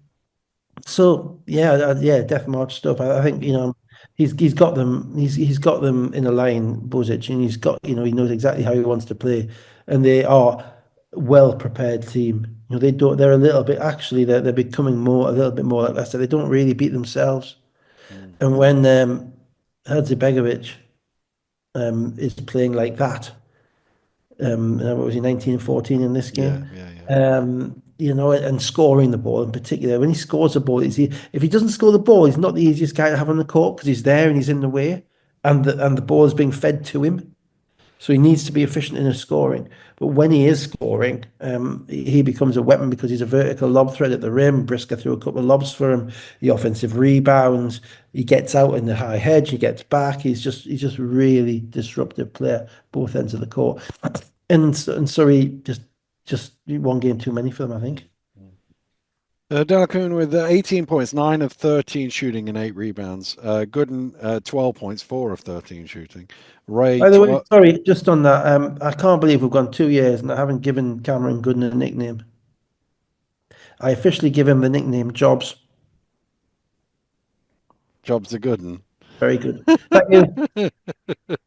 So yeah, yeah, Death March stuff. I think mm, he's got them. He's got them in a line, Bozic, and he's got he knows exactly how he wants to play, and they are well prepared team. They don't. They're a little bit actually. They're becoming a little bit more like Leicester. They don't really beat themselves. mm. And when Hadzibegovic is playing like that, what was he, 19 and 14 in this Yeah, game? yeah, yeah. And scoring the ball in particular. When he scores the ball, if he doesn't score the ball, he's not the easiest guy to have on the court because he's there and he's in the way, and the ball is being fed to him. So he needs to be efficient in his scoring. But when he is scoring, he becomes a weapon because he's a vertical lob threat at the rim. Brisker threw a couple of lobs for him. The offensive rebounds. He gets out in the high hedge. He gets back. He's just really disruptive player, both ends of the court. And Surrey just one game too many for them, I Mm, think. mm. Delacroix with 18 points, 9 of 13 shooting and 8 rebounds. Gooden, 12 points, 4 of 13 shooting. Ray, By the way, 12. sorry, just on that, I can't believe we've gone 2 years and I haven't given Cameron Gooden a nickname. I officially give him the nickname Jobs. Jobs are good. Un. Very good. Thank you.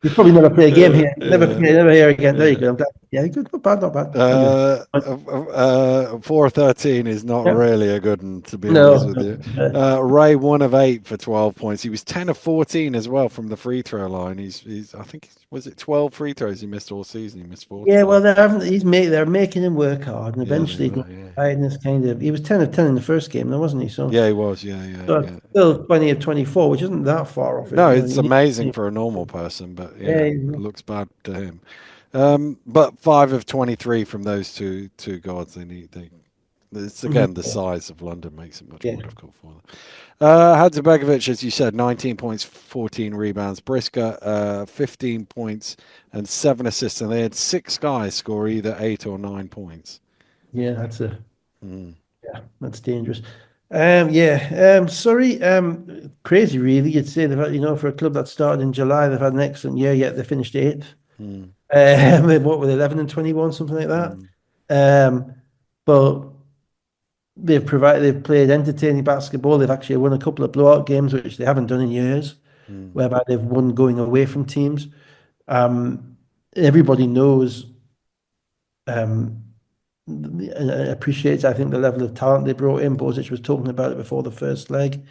You probably never play a game here. Yeah, Never here again. There you yeah. go. I'm glad. Yeah, good. Not bad. Not bad. Thank you. 4 of 13 is not Yeah. really a good one, to be honest No. with you. No. Ray, 1 of 8 for 12 points. He was 10 of 14 as well from the free throw line. I think, was it 12 free throws he missed all season? He missed Yeah. 14. Well, they're making him work hard, and Yeah, they eventually he's were. going to Yeah, hide in this kind of. He was 10 of 10 in the first game, though, wasn't he? So, yeah, he was. Yeah, yeah, so yeah. still 20 of 24, which isn't that far off it. No, it's You need. amazing for a normal person, but yeah, it Yeah. looks bad to him. But 5 of 23 from those two guards. It's Mhm. again the size of London makes it much more Yeah. difficult for them. Hadzibegovic, as you said, 19 points, 14 rebounds. Brisker, 15 points and 7 assists, and they had 6 guys score either 8 or 9 points. Yeah. Mm, That's dangerous. Yeah. Sorry. Crazy, really. You'd say they've had, for a club that started in July, they've had an excellent year. Yet they finished eighth. mm, What were they, 11 and 21, something like that. mm, Um, but they've played entertaining basketball. They've actually won a couple of blowout games, which they haven't done in years, mm, whereby they've won going away from teams. Um, Everybody knows, um, appreciates, I think, the level of talent they brought in. Bozic was talking about it before the first leg.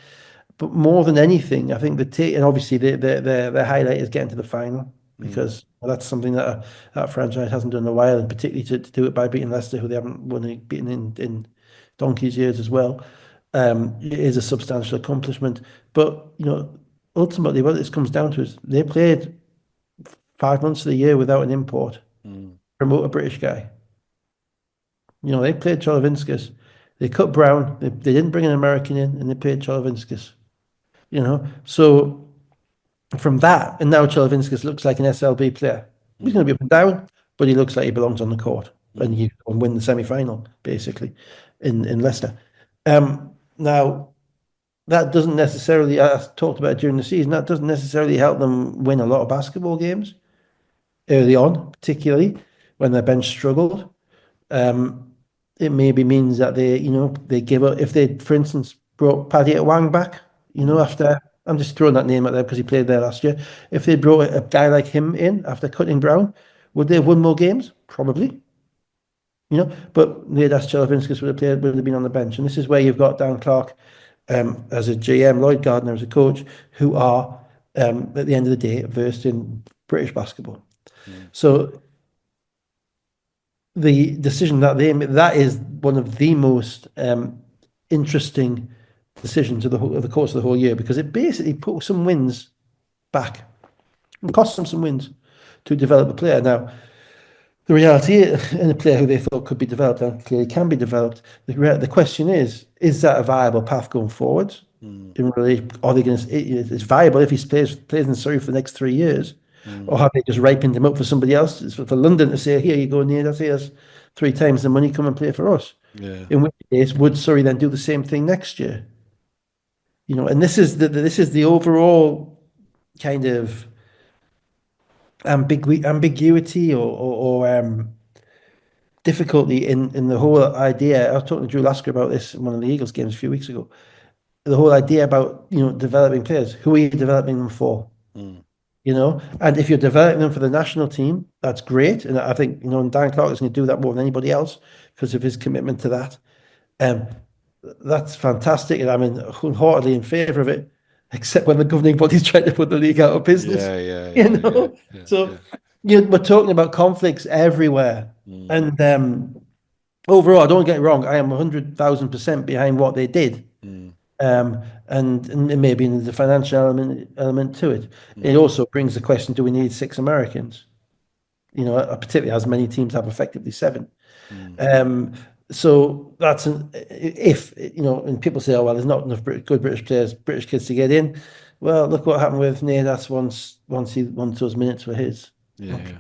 But more than anything, I think and obviously the highlight is getting to the final mm, because that's something that franchise hasn't done in a while, and particularly to do it by beating Leicester, who they haven't beaten in donkey's years as well. It is a substantial accomplishment. But ultimately, what this comes down to is they played 5 months of the year without an import, mm, promote a British guy. They played Cholovinskis. They cut Brown. They didn't bring an American in, and they paid Cholovinskis. So from that, and now Cholovinskis looks like an SLB player. He's going mm, to be up and down, but he looks like he belongs on the court, and mm, you can win the semi-final basically in Leicester. Now that doesn't necessarily, I talked about it during the season, that doesn't necessarily help them win a lot of basketball games. early on, particularly when their bench struggled. Um, it maybe means that they give up if they, for instance, brought Paddy at Wang back. Mm, After I'm just throwing that name out there because he played there last year. If they brought a guy like him in after cutting Brown, would they have won more games? Probably. But Nedas Chelavinskas would have been on the bench, and this is where you've got Dan Clark as a GM, Lloyd Gardner as a coach, who are at the end of the day versed in British basketball. mm, So the decision that is one of the most interesting decisions of the course of the whole year because it basically put some wins back and cost them some wins to develop a player. Now, the reality in a player who they thought could be developed and clearly can be developed, the question is that a viable path going forward? mm, In relation, are they going to? It's viable if he plays in Surrey for the next 3 years, or mm. have they just ripened him up for somebody else? It's for London to say, here you go, Neil, that's here's 3 times the money, come and play for us. Yeah. In which case, would Surrey then do the same thing next year? And this is the overall kind of ambiguity or difficulty in the whole idea. I was talking to Drew Lasker about this in one of the Eagles games a few weeks ago. The whole idea about developing players. Who are you developing them for? Mm, And if you're developing them for the national team, that's great. And I think and Dan Clark is going to do that more than anybody else because of his commitment to that. Um, that's fantastic, and I'm wholeheartedly in favour of it, except when the governing body's trying to put the league out of business. yeah, yeah, You yeah, yeah, know, yeah, so yeah. we're talking about conflicts everywhere, Mm, and overall, don't get me wrong, I am 100,000% behind what they did. mm, And maybe the financial element to it. It mm, also brings the question: do we need 6 Americans? Particularly as many teams have effectively 7. mm. Um, so that's if and people say, oh well, there's not enough good British players, British kids to get in. Well, look what happened with Nadas once those minutes were his. Yeah, Okay.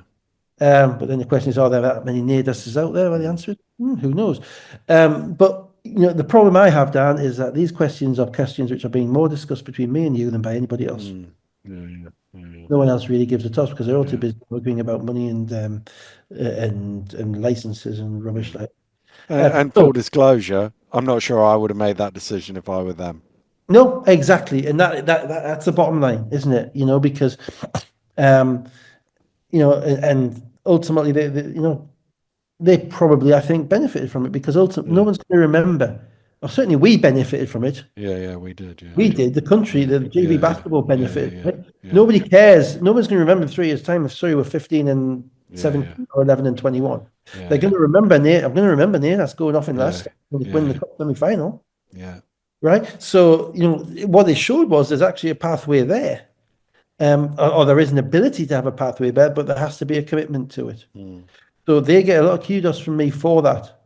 yeah. But then the question is, are there that many Nadases out there? Well, the Mm, answer is, who knows? But the problem I have, Dan, is that these questions are questions which are being more discussed between me and you than by anybody else. mm. Yeah, yeah, yeah, No one else really gives a toss because they're all too yeah. busy arguing about money and licenses and rubbish Yeah. like. And So full disclosure, I'm not sure I would have made that decision if I were them. no, exactly, and that's the bottom line, isn't it? Because um, and ultimately they probably, I think, benefited from it because ultimately no Yeah, one's going to remember. Or certainly we benefited from it. yeah, yeah. We did. We Yeah, did. The country, yeah, the JV yeah, basketball yeah, yeah, benefited. yeah, Right? yeah, Nobody cares. No one's going to remember in 3 years' time if Surrey were 15 and yeah, yeah, 17 or 11 and 21. yeah, They're going yeah, to remember Nate. I'm going to remember Nate. That's going off in yeah, Leicester when they yeah, win the yeah, cup semi-final. yeah. Right. So, what they showed was there's actually a pathway there. Or there is an ability to have a pathway there, but there has to be a commitment to it. Mm, So they get a lot of kudos from me for that.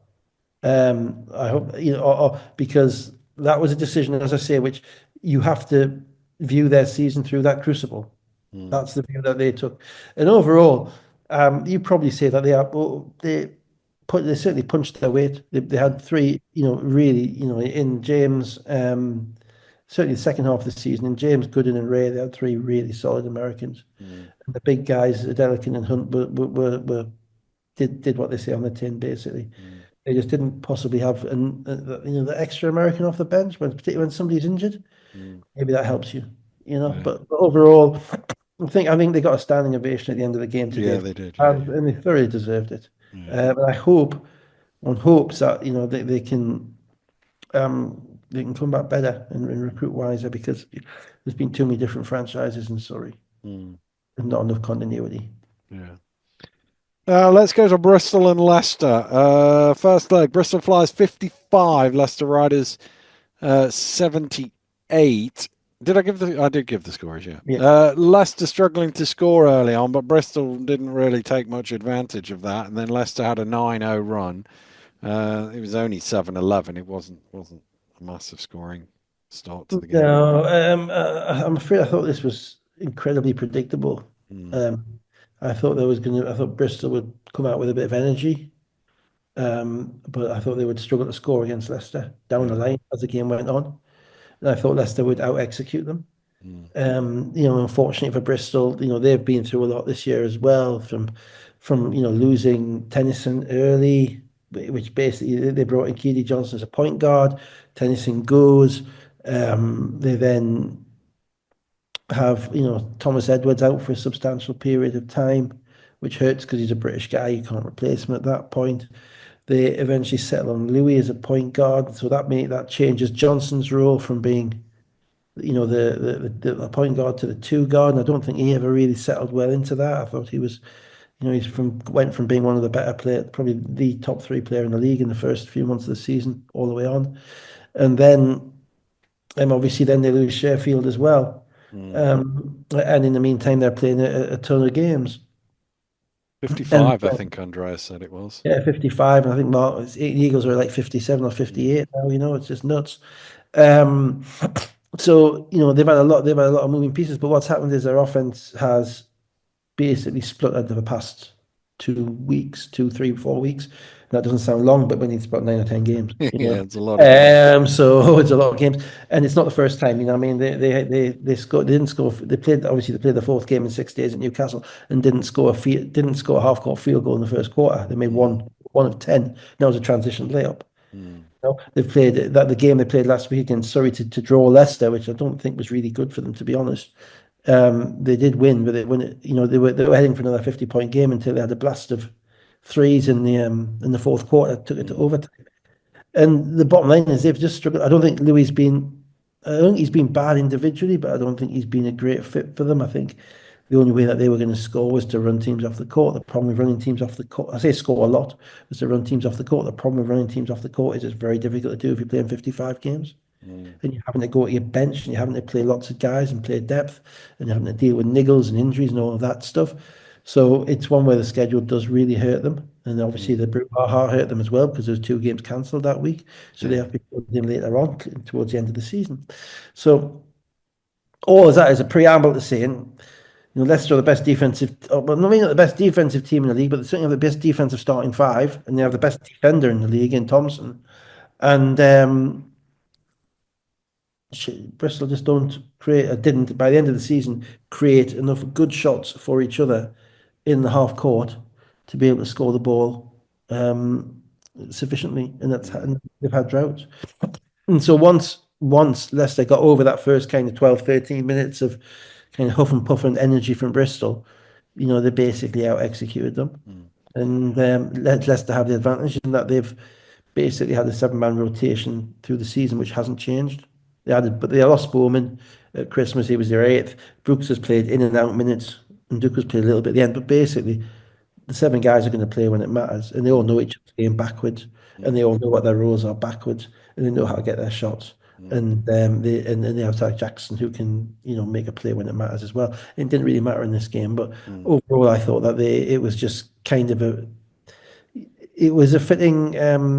I hope, because that was a decision, as I say, which you have to view their season through that crucible. mm, That's the view that they took. And overall, you probably say that well, they certainly punched their weight. They mm, had 3, really, in James, certainly the second half of the season, in James, Gooden and Ray, they had 3 really solid Americans. mm, And the big guys, Delican and Hunt, did what they say on the tin, basically. mm. They just didn't possibly have the extra American off the bench, particularly when somebody's injured. Mm. Maybe that helps you, Yeah, But overall, I think they got a standing ovation at the end of the game yeah, today, they did. Yeah, and they thoroughly deserved it. yeah, And I hope, one hopes that they can come back better and recruit wiser because there's been too many different franchises in Surrey yeah. Mm, and not enough continuity. yeah. Let's go to Bristol and Leicester. First leg, Bristol Flyers 55, Leicester Riders 78. Did I give the? I did give the scores, yeah. Yeah. Leicester struggling to score early on, but Bristol didn't really take much advantage of that. And then Leicester had a 9-0 run. It was only 7-11. It wasn't a massive scoring start to the game. No, I'm afraid I thought this was incredibly predictable. Mm, Um, I thought Bristol would come out with a bit of energy, but I thought they would struggle to score against Leicester down the yeah. line as the game went on. And I thought Leicester would out execute them. Mm. Unfortunately for Bristol, they've been through a lot this year as well from losing Tennyson early, which basically they brought in Keely Johnson as a point guard. Tennyson goes. They then have Thomas Edwards out for a substantial period of time, which hurts because he's a British guy. You can't replace him at that point. They eventually settle on Louis as a point guard, so that changes Johnson's role from being the point guard to the two guard. And I don't think he ever really settled well into that. I thought he was, went from being one of the better players, probably the top three player in the league in the first few months of the season, all the way on. And then obviously then they lose Sheffield as well. Mm. And in the meantime, they're playing a ton of games. And 55, I think Andreas said it was. yeah, 55. And I think the Eagles are like 57 or Mm. 58 now, it's just nuts. Um, so, they've had a lot of moving pieces, but what's happened is their offense has basically split over the past 2 weeks, 2, 3, 4 weeks. That doesn't sound long, but when it's about 9 or 10 games, Yeah, it's a lot of games. So it's a lot of games, and it's not the first time. I mean, they scored. They didn't score. They played the fourth game in 6 days at Newcastle and didn't score a half court field goal in the first quarter. They made Mm. one of 10. That was a transition layup. Mm. They've played the game they played last week against Surrey to draw Leicester, which I don't think was really good for them, to be honest. They did win, but they were heading for another 50-point game until they had a blast of threes in the fourth quarter, took it to Mm. overtime. And the bottom line is they've just struggled. I don't think he's been bad individually, but I don't think he's been a great fit for them. I think the only way that they were going to score was to run teams off the court. The problem with running teams off the court, I say score a lot, was to run teams off the court. The problem with running teams off the court is it's very difficult to do if you're playing 55 games Mm. and you're having to go to your bench and you're having to play lots of guys and play depth and you're having to deal with niggles and injuries and all of that stuff. So it's one where the schedule does really hurt them. And obviously Mm. the brouhaha hurt them as well because there's 2 games cancelled that week. So they Yeah. have to put them later on towards the end of the season. So all of that is a preamble to saying, Leicester are the best defensive, well, maybe not the best defensive team in the league, but they certainly have the best defensive starting five, and they have the Mm. best defender in the league in Thompson. And Bristol just don't create, or didn't by the end of the season create enough good shots for each other in the half court to be able to score the ball sufficiently, Mm. and they've had droughts. And so once Leicester got over that first kind of 12, 13 minutes of kind of huff and puff and energy from Bristol, they basically out executed them. Mm. And let Leicester have the advantage in that they've basically had a 7-man rotation through the season, which hasn't changed. But they lost Bowman at Christmas. He was their eighth. Brooks has played in and out minutes, and Duke has played a little bit at the end. But basically, the 7 guys are going to play when it matters, and they all know Mm. each other's game backwards, and they Mm. all know what their roles are backwards, and they know how to get their shots. Mm. And they have Zach Jackson who can make a play when it matters as well. It didn't really matter in this game, but Mm. overall, I thought that it was just kind of a fitting a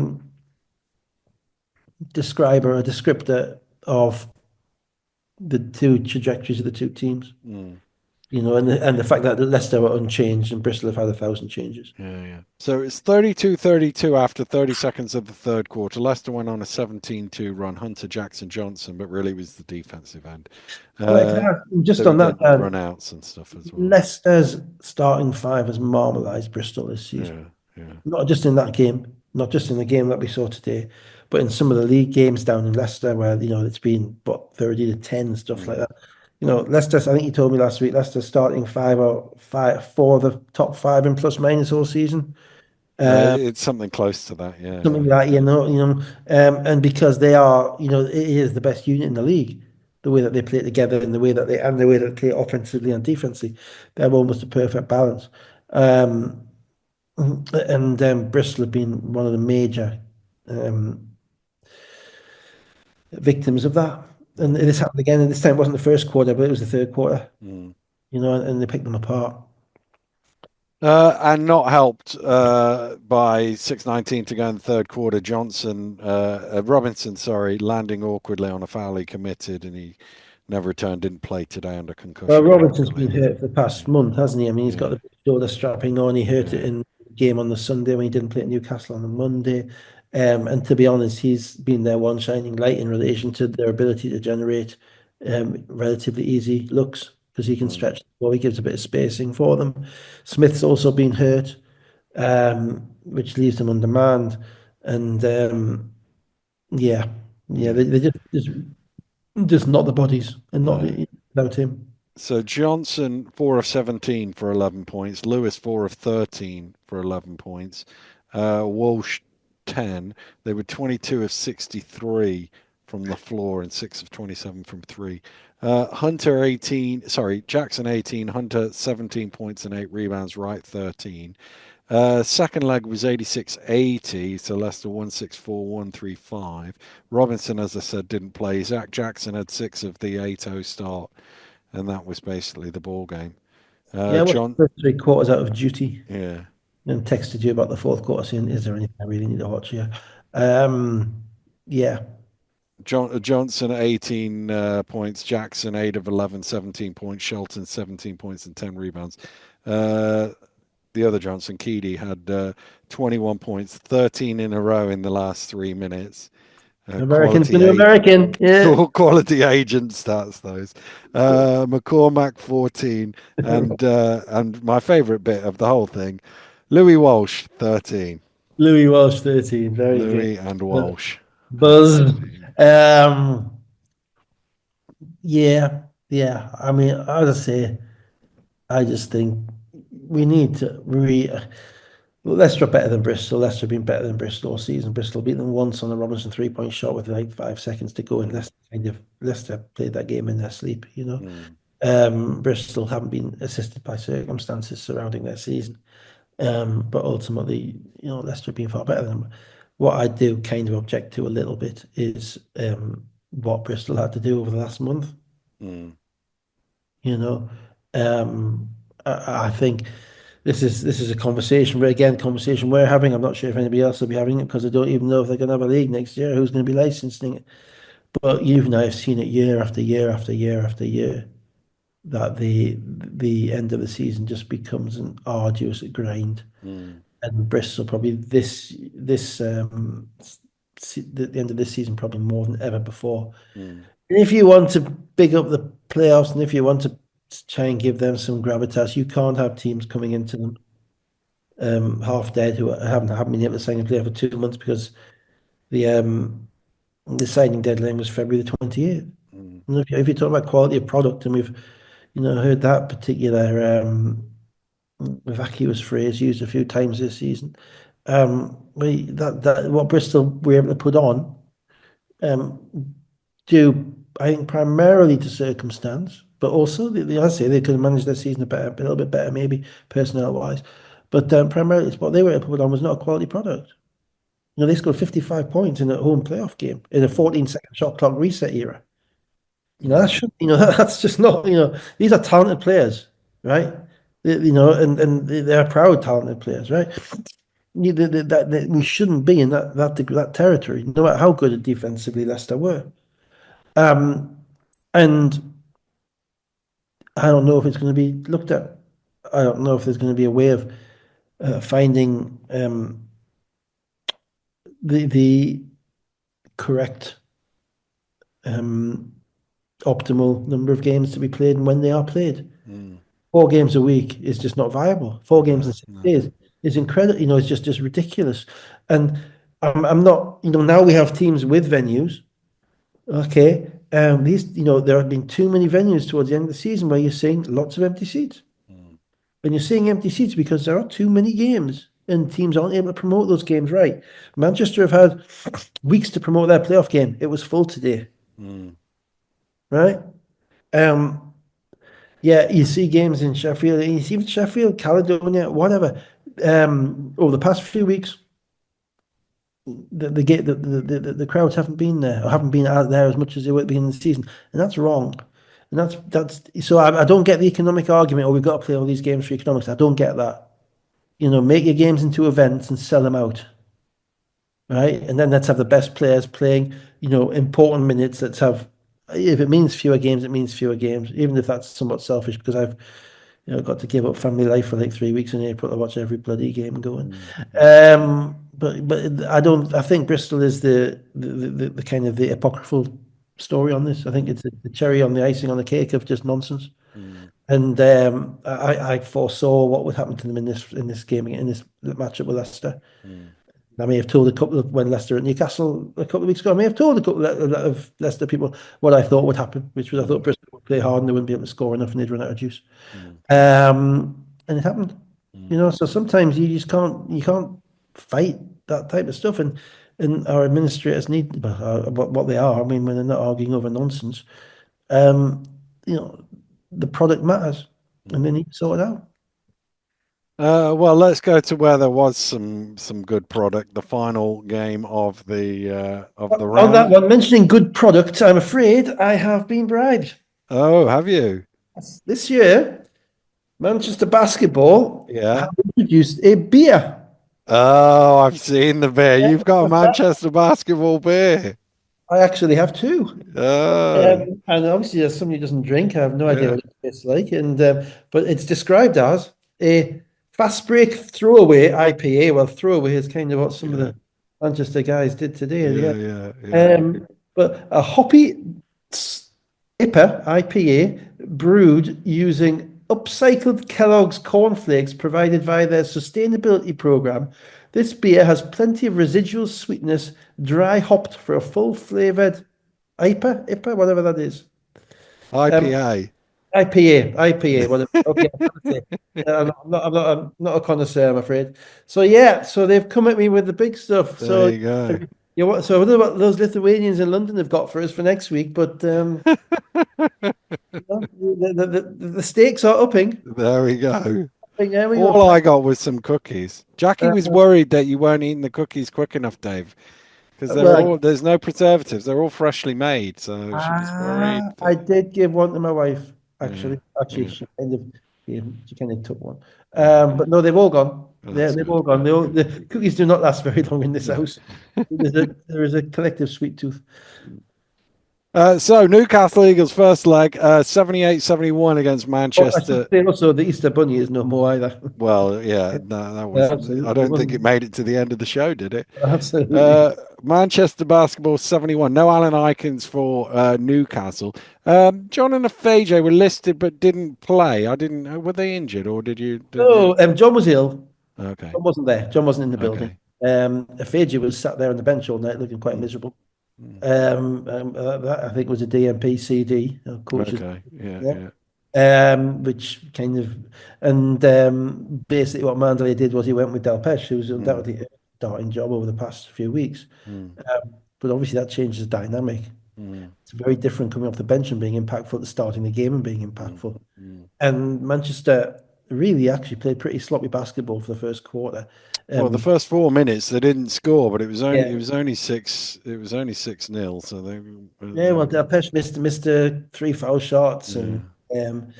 descriptor of the two trajectories of the two teams. Mm. And the fact that Leicester were unchanged and Bristol have had 1,000 changes. Yeah, yeah. So it's 32-32 after 30 seconds of the third quarter. Leicester went on a 17-2 run. Hunter Jackson Johnson, but really it was the defensive end. Well, just They on did that, run outs and stuff as well. Leicester's starting five has marmalised Bristol this season. Yeah, yeah. Not just in that game, not just in the game that we saw today, but in some of the league games down in Leicester where, it's been, 30-10, stuff like Mm. that. Leicester, I think you told me last week, Leicester starting four of the top five in plus minus all season. It's something close to that. Yeah, Something yeah. like that, and because they are, it is the best unit in the league, the way that they play together and the way that they play offensively and defensively, they're almost a perfect balance. Um, and Bristol have been one of the major um, victims of that. And Mm. this happened again, and this time it wasn't the first quarter, but it was the third quarter, Mm. and they picked them apart. And not helped by 6:19 to go in the third quarter. Robinson, sorry, landing awkwardly on a foul he committed, and he never returned. Didn't play today under Well, concussion, Robinson's luckily. been hurt for the past month, hasn't he? I mean, he's got Yeah, the shoulder strapping on. He hurt it yeah. in the game on the Sunday when he didn't play at Newcastle on the Monday. And to be honest, he's been their one shining light in relation to their ability to generate relatively easy looks because he can Mm, stretch the ball. He gives a bit of spacing for them. Smith's also been hurt, which leaves them on demand. And yeah, yeah, yeah. they just not the bodies and not No. without him. So Johnson, 4 of 17 for 11 points. Lewis, 4 of 13 for 11 points. Walsh, 10. They were 22 of 63 from the floor and 6 of 27 from three. Hunter, 18. Sorry, Jackson, 18. Hunter, 17 points and 8 rebounds. Wright, 13. Second leg was 86-80, so Leicester 164-135. Robinson, as I said, didn't play. Zach Jackson had 6 of the 8-0 start, and that was basically the ball game. Yeah, I watched John, the first 3 quarters out of duty yeah, and texted you about the fourth quarter saying, is there anything I really need to watch here? Um, yeah, Johnson 18 points, Jackson 8 of 11, 17 points, Shelton 17 points and 10 rebounds. Uh, the other Johnson, Keedy, had 21 points, 13 in a row in the last 3 minutes. American's the Quality new eight, American. Yeah. quality agent stats. Those McCormack 14, and my favourite bit of the whole thing, Louis Walsh 13. Louis Walsh 13. Very good. Louis and Walsh at Buzz. 13. Um, yeah, yeah. I mean, as I say, I just think we need to Leicester are better than Bristol. Leicester have been better than Bristol all season. Bristol beat them once on a Robinson 3-point shot with like 5 seconds to go, and Mm, Leicester played that game in their sleep. mm, Bristol haven't been assisted by circumstances surrounding their season. But ultimately, Leicester have been far better than them. What I do kind of object to a little bit is what Bristol had to do over the last month. mm, You know, um, I think this is a conversation, but again, conversation we're having. I'm not sure if anybody else will be having it because I don't even know if they're going to have a league next year. Who's going to be licensing it? But you and I have seen it year after year after year after year that the end of the season just becomes an arduous grind. mm, And Bristol probably the end of this season probably more than ever before. mm, And if you want to big up the playoffs and if you want to try and give them some gravitas, you can't have teams coming into them half dead who haven't been able to sign a player for 2 months because the signing deadline was February the 28th. mm, And if you talk about quality of product, and we've heard that particular vacuous phrase used a few times this season. That what Bristol were able to put on, um, due I think primarily to circumstance, but also I say they could have managed their season a little bit better, maybe personnel wise. But primarily, what they were able to put on was not a quality product. They scored 55 points in a home playoff game in a mm, 14-second shot clock reset era. That mm, should, that's just not, these are talented players, right? And they're proud talented players, right? That we shouldn't be in that territory, no matter how good defensively Leicester were. Um, and I don't know if it's going to be looked at. I don't know if there's going to be a way of finding the correct um, optimal number of games to be played and when they are played. mm. 4 games a week is just not viable. 4 games No, in six no. days is incredible. It's just ridiculous. And I'm not. Now we have teams with venues. Okay, there have been too many venues towards the end of the season where you're seeing lots of empty seats, Mm, and you're seeing empty seats because there are too many games. And teams aren't able to promote those games right. Manchester have had weeks to promote their playoff game. It was full today, mm, right? Um, Yeah, you see games in Sheffield, you see Sheffield, Caledonia, whatever. Over the past few weeks, the crowds haven't been there or haven't been out there as much as they were at the beginning of the season, and that's wrong. And that's so I don't get the economic argument. Oh, we've got to play all these games for economics. I don't get that. Make your games into events and sell them out, right? And then let's have the best players playing, important minutes. Let's have, if it means fewer games, it means fewer games, even if that's somewhat selfish because I've got to give up family life for like 3 weeks in April to watch every bloody game going. mm, mm, But I don't. I think Bristol is the kind of the apocryphal story on this. I think it's the cherry on the icing on the cake of just nonsense. Mm, And I foresaw what would happen to them in this game in this matchup with Leicester. mm, I may have told a couple of when Leicester at Newcastle a couple of weeks ago. I may have told a couple of Leicester people what I thought would happen, which was I thought mm, Bristol would play hard and they wouldn't be able to score enough and they'd run out of juice. mm, And it happened. mm, So sometimes you just can't fight that type of stuff, and our administrators need what they are. I mean, when they're not arguing over nonsense, um, you know, the product matters, and mm. they need to sort it out. Well, let's go to where there was some good product. The final game of the On that round. one, mentioning good product, I'm afraid I have been bribed. Oh, have you? This year, Manchester Basketball have Yeah. introduced a beer. Oh, I've seen the beer. Yeah, You've got a what's that? Manchester basketball beer. I actually have two. Oh, And obviously, as somebody who doesn't drink, I have no idea yeah, what it tastes like. And but it's described as a fast break throwaway IPA. Well, throwaway is kind of what some of yeah, the Manchester guys did today. Yeah. yeah, yeah, yeah. But a hoppy IPA brewed using upcycled Kellogg's cornflakes provided via their sustainability program. This beer has plenty of residual sweetness, dry hopped for a full flavored IPA, whatever that is. Um, IPA. IPA, whatever. Okay, I'm trying to say. I'm not a connoisseur, I'm afraid. So yeah, so they've come at me with the big stuff. There So you go. so I don't know what those Lithuanians in London have got for us for next week, but the stakes are upping. There we go. There we go. All I got was some cookies. Jackie Uh, was worried that you weren't eating the cookies quick enough, Dave, because well, there's no preservatives. They're all freshly made. So she was worried I that, did give one to my wife, yeah, actually. Actually, yeah, she kind of took one. yeah. But no, they've all gone. That's They've good. all gone. The cookies do not last very long in this No. house. There is a collective sweet tooth. So Newcastle Eagles first leg, 78-71 against Oh, I should Manchester. say also the Easter Bunny is no more either. Well, yeah, no, that Yeah, was. I absolutely. It don't think it wasn't made it to the end of the show, did it? absolutely. Uh, Manchester basketball 71. No Alan Ikens for Newcastle. John and Afeje were listed but didn't play. I didn't. Were they injured or did you? Did you? No, John was ill. Okay, John wasn't there. John wasn't in the building. okay. Fiji was sat there on the bench all night looking quite Mm, miserable. mm. That I think was a DMP CD, coaches. Okay, yeah, Yeah. yeah. Which kind of, and basically what Mandalay did was he went with Delpesh, who's Mm, undoubtedly a starting job over the past few weeks. mm, But obviously that changes the dynamic. mm, It's very different coming off the bench and being impactful to starting the game and being mm, impactful. mm. And Manchester really actually played pretty sloppy basketball for the first quarter. Well, the Um, first 4 minutes they didn't score, but yeah, it was only 6-0. So yeah. they Well, Delpesh missed three foul shots yeah. um,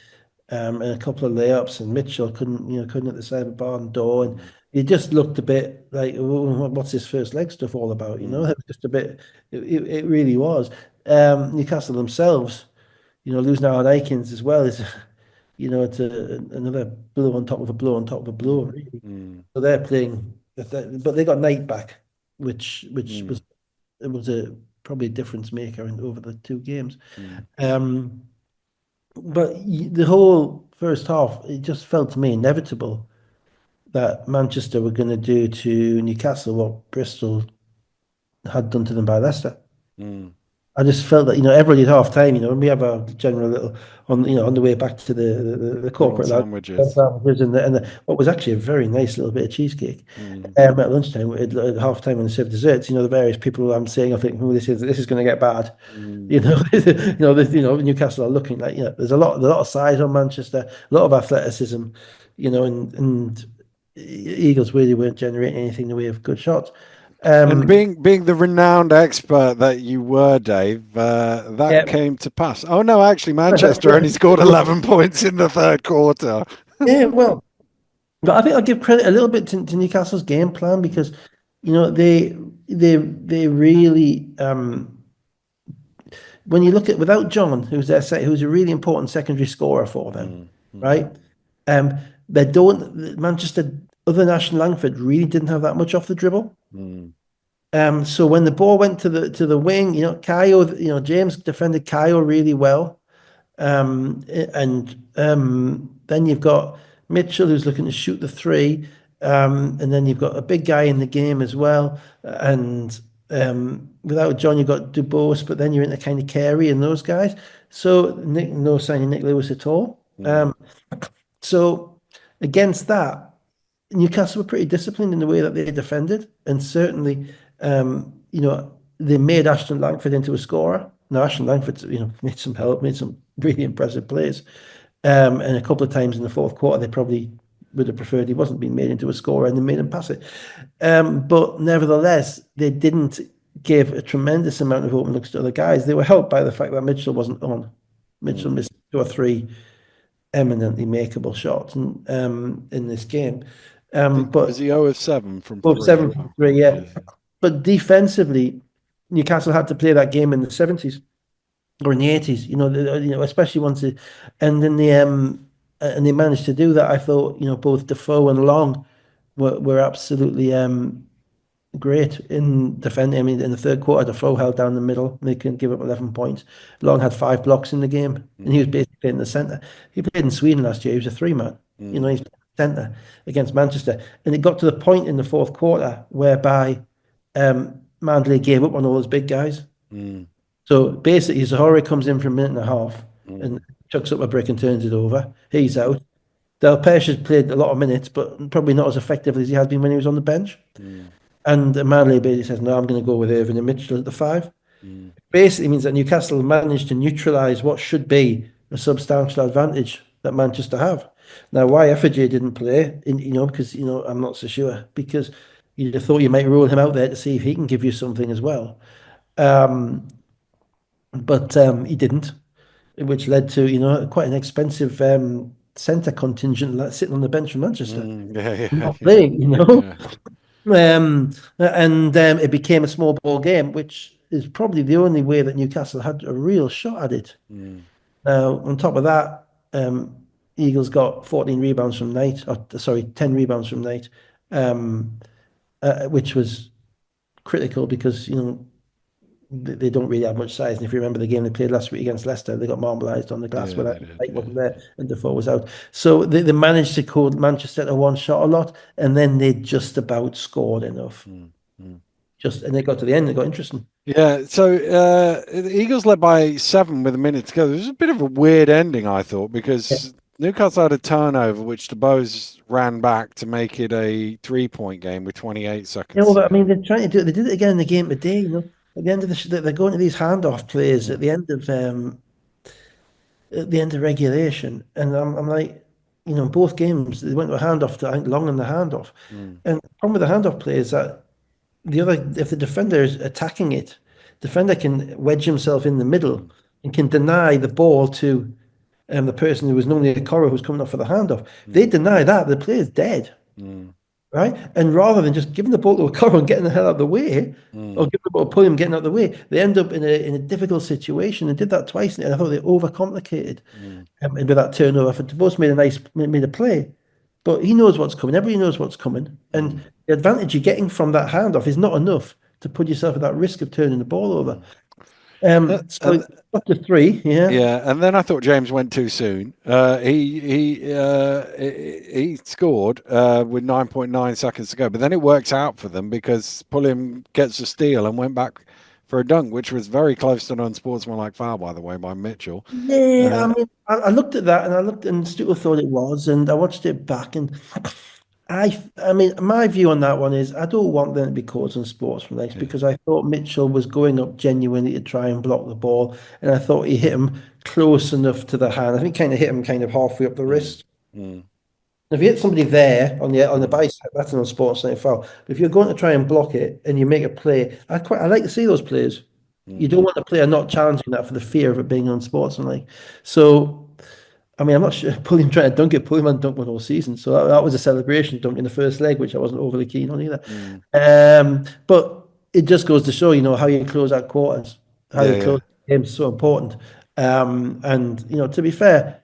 and a couple of layups, and Mitchell couldn't at the side of the barn door, and Mm, he just looked a bit like, "Oh, what's this first leg stuff all about?" mm, It was just a bit. It really was. Newcastle themselves, losing out on Aikens as well is, it's another blow on top of a blow on top of a blow, mm, really. mm, So they're playing, but they got Knight back, which mm, was it was a probably a difference maker over the two games. mm. Um, but the whole first half, it just felt to me inevitable that Manchester were going to do to Newcastle what Bristol had done to them by Leicester. Mm. I just felt that, everybody at half time, when we have a general little on the way back to the Prawn corporate lounge, sandwiches. what was actually a very nice little bit of cheesecake. Mm, At lunchtime, at half time when they served desserts, the various people I'm seeing, I think, oh, this is going to get bad. mm, Newcastle are looking like, there's a lot of size on Manchester, a lot of athleticism, and Eagles really weren't generating anything in the way of good shots. And Um, being the renowned expert that you were, Dave, that yeah, came to pass. Oh no, actually, Manchester only scored 11 points in the third quarter. yeah, well, but I think I'll give credit a little bit to Newcastle's game plan because, they really when you look at without John, who's a really important secondary scorer for them, Mm, mm, right? Um, they don't Manchester other than Ashton Langford really didn't have that much off the dribble. mm, So when the ball went to the wing, Kayo, James defended Kayo really well. And then you've got Mitchell who's looking to shoot the three. And then you've got a big guy in the game as well. And without John, you've got Dubose, but then you're into kind of Carey and those guys. So no sign of Nick Lewis at all. Mm, So against that, Newcastle were pretty disciplined in the way that they defended, and certainly, they made Ashton Langford into a scorer. Now, Ashton Langford, made some help, made some really impressive plays, and a couple of times in the fourth quarter, they probably would have preferred he wasn't being made into a scorer, and they made him pass it. But nevertheless, they didn't give a tremendous amount of open looks to other guys. They were helped by the fact that Mitchell wasn't on. Mitchell mm. missed two or three eminently makeable shots in this game. I think But was he 0 of 7 from both three as seven well. from three, yeah. Yeah. But defensively, Newcastle had to play that game in the 70s or in the 80s, especially once it, and then they managed to do that. I thought, both Defoe and Long were absolutely great in defending. I mean, in the third quarter, Defoe held down the middle. They couldn't give up 11 points. Long had 5 blocks in the game, and he was Mm, basically in the centre. He played in Sweden last year. He was a three-man. mm, He's centre against Manchester. And it got to the point in the fourth quarter whereby Mandley gave up on all those big guys. mm, So basically, Zahori comes in for a minute and a half mm, and chucks up a brick and turns it over. He's out. Del Pesh has played a lot of minutes, but probably not as effectively as he has been when he was on the bench. mm, And Manley basically says, no, I'm going to go with Irving and Mitchell at the five. mm, Basically means that Newcastle managed to neutralise what should be a substantial advantage that Manchester have. Now, why Effigy didn't play, because, I'm not so sure, because you'd have thought you might rule him out there to see if he can give you something as well. Um, but he didn't, which led to, quite an expensive centre contingent sitting on the bench for Manchester. yeah, yeah, Not yeah, playing, you know. yeah. And it became a small ball game, which is probably the only way that Newcastle had a real shot at it. Mm, Now, on top of that, Eagles got 14 rebounds from Knight, or sorry, 10 rebounds from Knight, um, which was critical because, they don't really have much size. And if you remember the game they played last week against Leicester, they got marbleized on the glass yeah, when they did. Knight Yeah. wasn't there and Defoe was out. So they managed to hold Manchester to one shot a lot, and then they just about scored enough. Mm, mm. And they got to the end, it got interesting. Yeah, so the Eagles led by 7 with a minute to go. It was a bit of a weird ending, I thought, Yeah. because Newcastle had a turnover, which DeBose ran back to make it a 3-point game with 28 Yeah, seconds well, to but I mean, go. they're trying to do it. They did it again in the game today. At the end of they're going to these handoff plays Mm, at the end of regulation, and I'm like, both games they went to a handoff to I think Long in the handoff, mm, and the problem with the handoff play is that if the defender is attacking it, defender can wedge himself in the middle mm, and can deny the ball to the person who was normally a corner who's coming up for the handoff. If they mm, deny that, the player's dead. mm, Right? And rather than just giving the ball to a corner and getting the hell out of the way, or mm, giving the ball to Pulliam getting out of the way, they end up in a difficult situation and did that twice. And I thought they overcomplicated mm, and with that turnover. For both made a play, but he knows what's coming. Everybody knows what's coming, and mm, the advantage you're getting from that handoff is not enough to put yourself at that risk of turning the ball over. mm. So And up to three, yeah. yeah, and then I thought James went too soon. He scored with 9.9 seconds to go, but then it works out for them because Pulliam gets a steal and went back for a dunk, which was very close to an unsportsmanlike foul, by the way, by Mitchell. Yeah, I Uh, mean, I looked at that and I looked and still thought it was, and I watched it back, and I mean, my view on that one is I don't want them to be caught on sportsmanlike yeah, because I thought Mitchell was going up genuinely to try and block the ball, and I thought he hit him close enough to the hand. I think he kind of hit him kind of halfway up the mm, wrist. mm, If you hit somebody there on the mm, bicep, that's an unsportsmanlike foul. But if you're going to try and block it and you make a play, I like to see those plays. You mm, don't want a player not challenging that for the fear of it being unsportsmanlike. So. I mean, I'm not sure. Pulling trying to dunk it, Pullman dunked one all season, so that was a celebration dunk in the first leg, which I wasn't overly keen on either. mm. But it just goes to show, how you close out quarters, how Yeah, you yeah, close games is so important. And to be fair,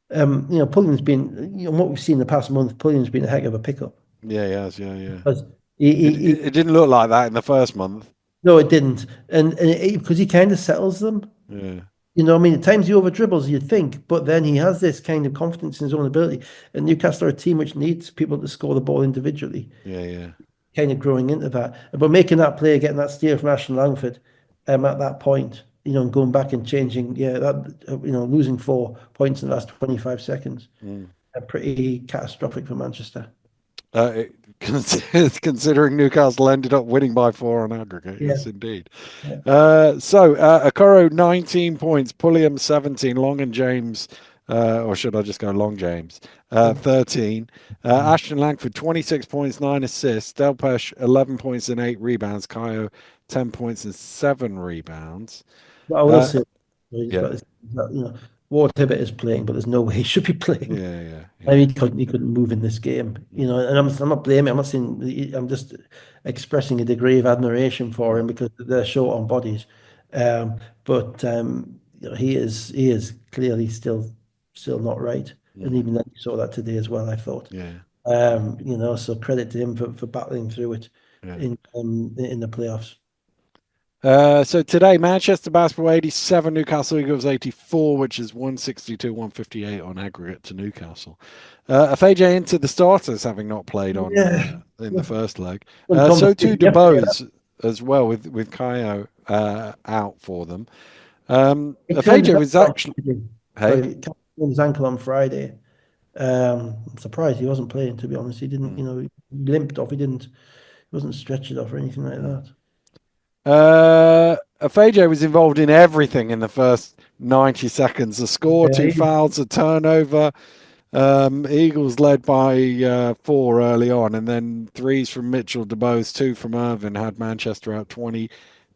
Pullman's been, what we've seen the past month, Pullman's been a heck of a pickup. yeah, yes, yeah, yeah. He It didn't look like that in the first month. no, it didn't, and because he kind of settles them. Yeah, You know, I mean, at times he over dribbles, you'd think, but then he has this kind of confidence in his own ability. And Newcastle are a team which needs people to score the ball individually, yeah, yeah. kind of growing into that. But making that play, getting that steal from Ashton Langford, at that point, and going back and changing, yeah, that losing 4 points in the last 25 seconds, Mm. pretty catastrophic for Manchester. Considering Newcastle ended up winning by four on aggregate, Yeah, yes, indeed. yeah. Okoro 19 points, Pulliam 17, Long and James, or should I just go Long James? 13. Ashton Langford 26 points, 9 assists. Delpesh 11 points and 8 rebounds. Kayo 10 points and 7 rebounds. But I will Uh, say, he's yeah, got, Ward Hibbert is playing, but there's no way he should be playing. yeah, yeah, I yeah. mean, he couldn't move in this game, Mm, and I'm not blaming. I'm not saying. I'm just expressing a degree of admiration for him mm, because they're short on bodies, but he is clearly still not right, and mm, even then you saw that today as well. I thought, yeah, so credit to him for battling through it yeah. in the playoffs. So today, Manchester Basketball 87, Newcastle Eagles 84, which is 162, 158 on aggregate to Newcastle. FAJ into the starters, having not played on Yeah, in the first leg. good So too conversation yesterday. DeBose as well with Kaio out for them. He turned his FAJ was ankle on actually Friday. hey. Sorry, he turned his ankle on Friday. I'm surprised he wasn't playing, to be honest. He didn't, Mm, he limped off. He wasn't stretched off or anything like mm. that. Fajo was involved in everything in the first 90 seconds. A score, two Okay. fouls, a turnover. Eagles led by four early on, and then threes from Mitchell, DeBose, two from Irvin had Manchester out 20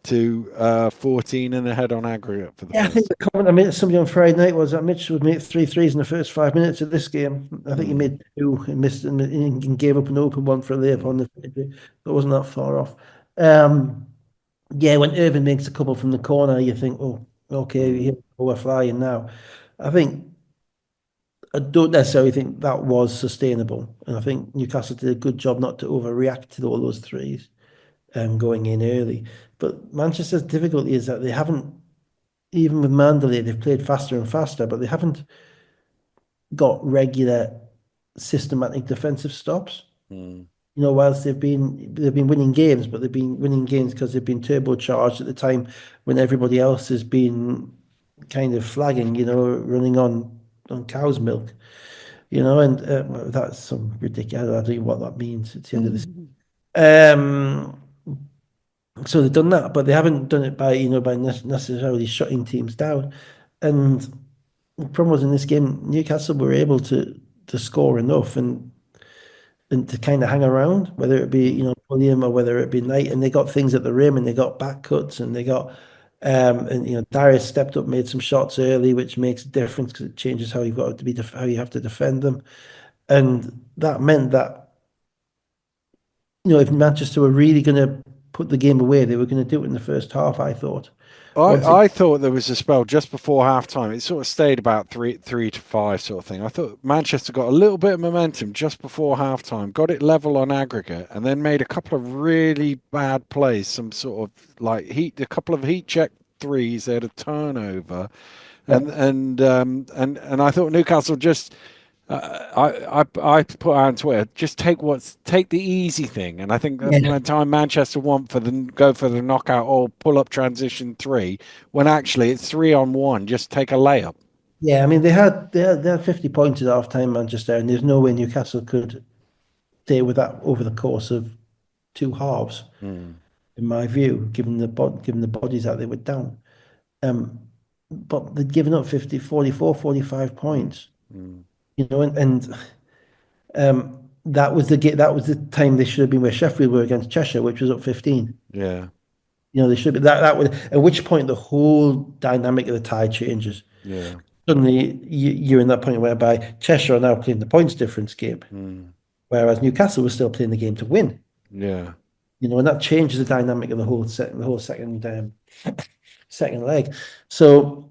to 14 and ahead on aggregate for the Yeah, I think first. the comment I made to somebody on Friday night was that Mitch would make three threes in the first 5 minutes of this game. I think he Mm, made two and missed and gave up an open one for a layup on mm, the it wasn't that far off. Um, yeah, when Irvin makes a couple from the corner, you think, oh, okay, mm, here we're flying now. I think I don't necessarily think that was sustainable, and I think Newcastle did a good job not to overreact to all those threes going in early. But Manchester's difficulty is that they haven't, even with Mandalay, they've played faster and faster, but they haven't got regular systematic defensive stops. mm, Whilst they've been winning games, but they've been winning games because they've been turbocharged at the time when everybody else has been kind of flagging, running on cow's milk. And well, that's some ridiculous. I don't know what that means. It's the end of this. mm. Um, so they've done that, but they haven't done it by necessarily shutting teams down. And the problem was in this game, Newcastle were able to score enough and to kind of hang around, whether it be Mm. William or whether it be Knight, and they got things at the rim and they got back cuts and they got. And Darius stepped up, made some shots early, which makes a difference because it changes how you've got to be how you have to defend them. And that meant that, if Manchester were really going to put the game away, they were going to do it in the first half, I thought. Once it, I thought there was a spell just before half time. It sort of stayed about three to five sort of thing. I thought Manchester got a little bit of momentum just before half time, got it level on aggregate, and then made a couple of really bad plays. Some sort of a couple of heat check threes. They had a turnover, yeah, and I thought Newcastle just I put out on Twitter, just take the easy thing, and I think that's yeah, the time Manchester want for the go for the knockout or pull up transition three, when actually it's 3-on-1. Just take a layup. yeah. I mean, they had 50 points at half time, Manchester, and there's no way Newcastle could stay with that over the course of two halves, Mm, in my view, given the bodies that they were down. Um, but they'd given up 50, 44, 45 mm, points, mm. and that was the time they should have been where Sheffield were against Cheshire, which was up 15. Yeah, They should be that would at which point the whole dynamic of the tie changes. yeah, Suddenly you're in that point whereby Cheshire are now playing the points difference game, mm, whereas Newcastle was still playing the game to win. yeah. And that changes the dynamic of the whole second leg. So